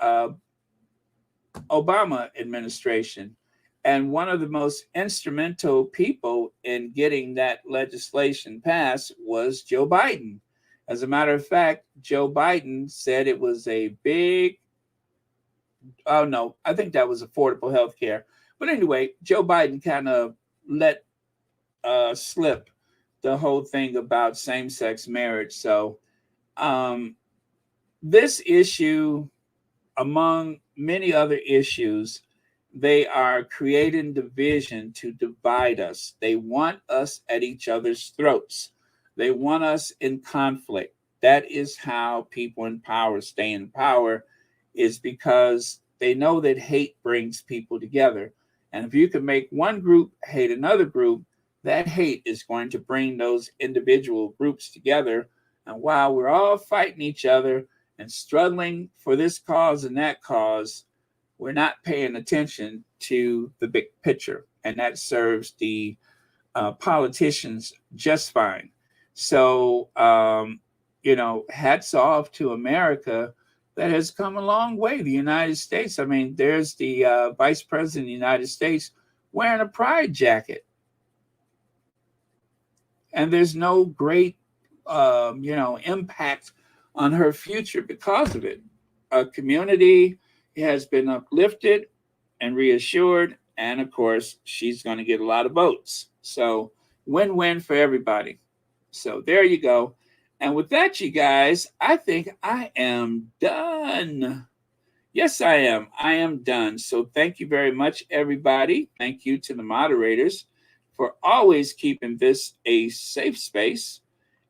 Obama administration. And one of the most instrumental people in getting that legislation passed was Joe Biden. As a matter of fact, Joe Biden said it was a big, oh no, I think that was affordable health care. But anyway, Joe Biden kind of let slip the whole thing about same sex marriage. So um, this issue, among many other issues, they are creating division to divide us. They want us at each other's throats. They want us in conflict. That is how people in power stay in power, is because they know that hate brings people together. And if you can make one group hate another group, that hate is going to bring those individual groups together. And while we're all fighting each other and struggling for this cause and that cause, we're not paying attention to the big picture. And that serves the politicians just fine. So, hats off to America that has come a long way. The United States, I mean, there's the vice president of the United States wearing a pride jacket. And there's no great, impact on her future because of it. A community has been uplifted and reassured. And of course, she's going to get a lot of votes. So win-win for everybody. So there you go. And with that, you guys, I think I am done. Yes, I am. I am done. So thank you very much, everybody. Thank you to the moderators for always keeping this a safe space.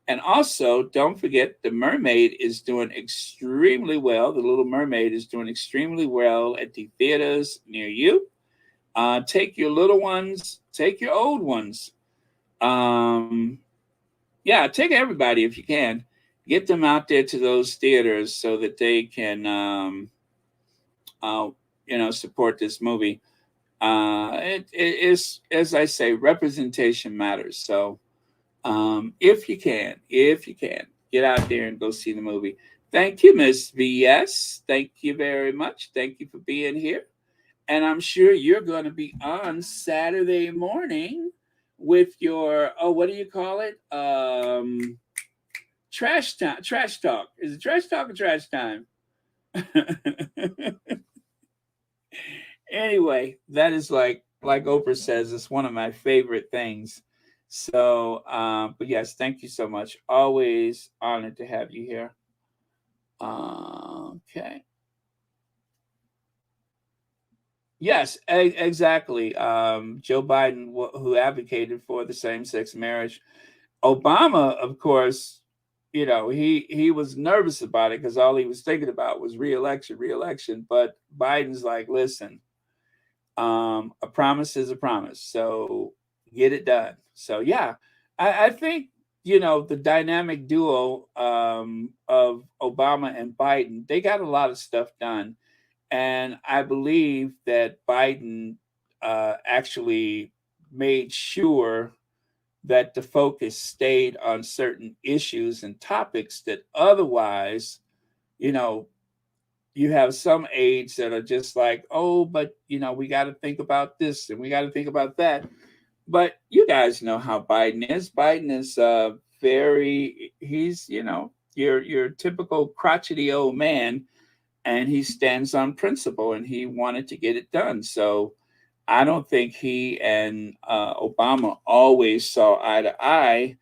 And also, don't forget, the mermaid is doing extremely well. The Little Mermaid is doing extremely well at the theaters near you. Take your little ones, take your old ones. Take everybody if you can. Get them out there to those theaters so that they can, support this movie. It is, as I say, representation matters. So if you can, get out there and go see the movie. Thank you, Miss VS. Thank you very much. Thank you for being here. And I'm sure you're going to be on Saturday morning with your, what do you call it? Trash talk. Is it trash talk or trash time? Anyway, that is like Oprah says, it's one of my favorite things. So, but yes, thank you so much. Always honored to have you here. Okay. Yes, exactly. Joe Biden, who advocated for the same-sex marriage. Obama, of course, he was nervous about it because all he was thinking about was reelection. But Biden's like, listen, a promise is a promise. So get it done. So, yeah, I think, the dynamic duo of Obama and Biden, they got a lot of stuff done. And I believe that Biden actually made sure that the focus stayed on certain issues and topics that otherwise, you have some aides that are just like, oh, but, we got to think about this and we got to think about that. But you guys know how Biden is. Biden is he's, your typical crotchety old man. And he stands on principle, and he wanted to get it done. So I don't think he and Obama always saw eye to eye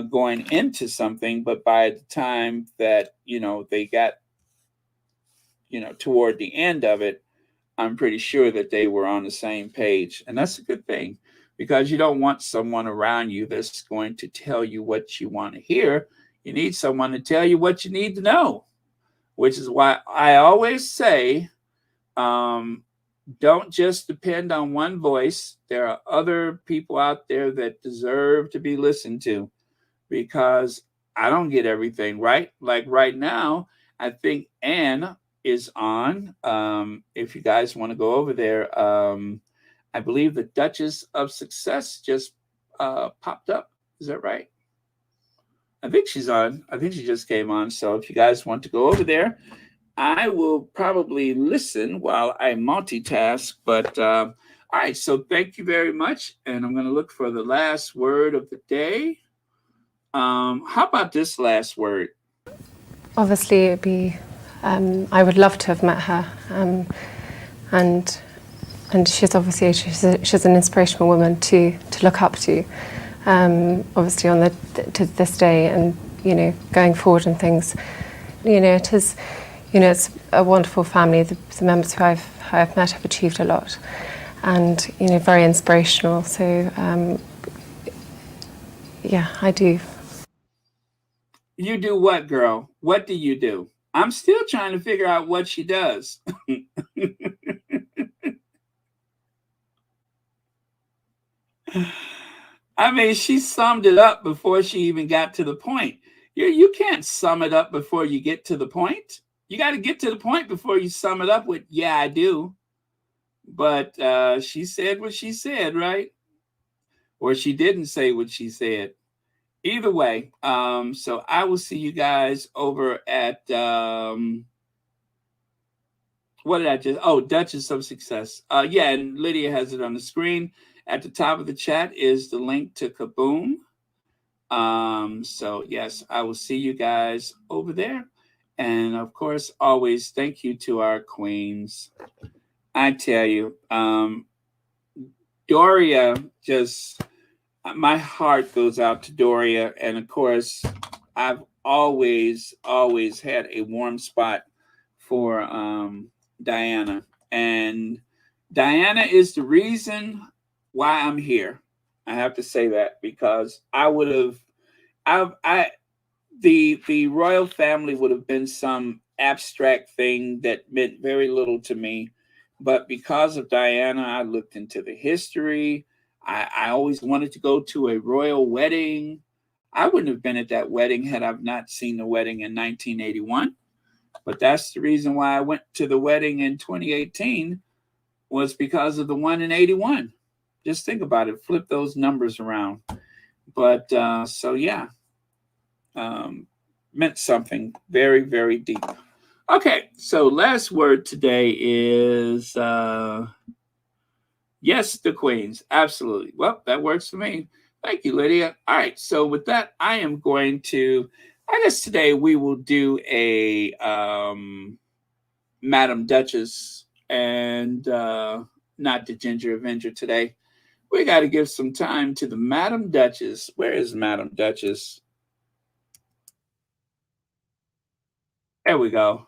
going into something. But by the time that, they got, toward the end of it, I'm pretty sure that they were on the same page. And that's a good thing, because you don't want someone around you that's going to tell you what you want to hear. You need someone to tell you what you need to know. Which is why I always say, don't just depend on one voice. There are other people out there that deserve to be listened to, because I don't get everything right. Like right now, I think Anne is on. If you guys want to go over there, I believe the Duchess of Success just popped up. Is that right? I think she's on. I think she just came on. So if you guys want to go over there, I will probably listen while I multitask. But all right, so thank you very much. And I'm going to look for the last word of the day. How about this last word? Obviously, it'd be. I would love to have met her, and she's obviously she's an inspirational woman to look up to. Obviously, on to this day, and going forward and things. It is. It's a wonderful family. The members who I've met have achieved a lot, and very inspirational. So yeah, I do. You do what, girl? What do you do? I'm still trying to figure out what she does. I mean, she summed it up before she even got to the point. You can't sum it up before you get to the point. You got to get to the point before you sum it up with, yeah, I do. But she said what she said, right? Or she didn't say what she said. Either way, so I will see you guys over at, what did I just, Duchess of Success. Yeah, and Lydia has it on the screen. At the top of the chat is the link to Kaboom. So yes, I will see you guys over there. And of course, always thank you to our queens. I tell you, Doria just, my heart goes out to Doria. And of course, I've always had a warm spot for Diana. And Diana is the reason why I'm here. I have to say that, because the royal family would have been some abstract thing that meant very little to me. But because of Diana, I looked into the history. I always wanted to go to a royal wedding. I wouldn't have been at that wedding had I not seen the wedding in 1981. But that's the reason why I went to the wedding in 2018, was because of the one in 81. Just think about it. Flip those numbers around. But so, yeah, meant something very, very deep. Okay, so last word today is yes, the queens. Absolutely. Well, that works for me. Thank you, Lydia. All right, so with that, I am going to, I guess today we will do a Madam Duchess and not the Ginger Avenger today. We got to give some time to the Madam Duchess. Where is Madam Duchess? There we go.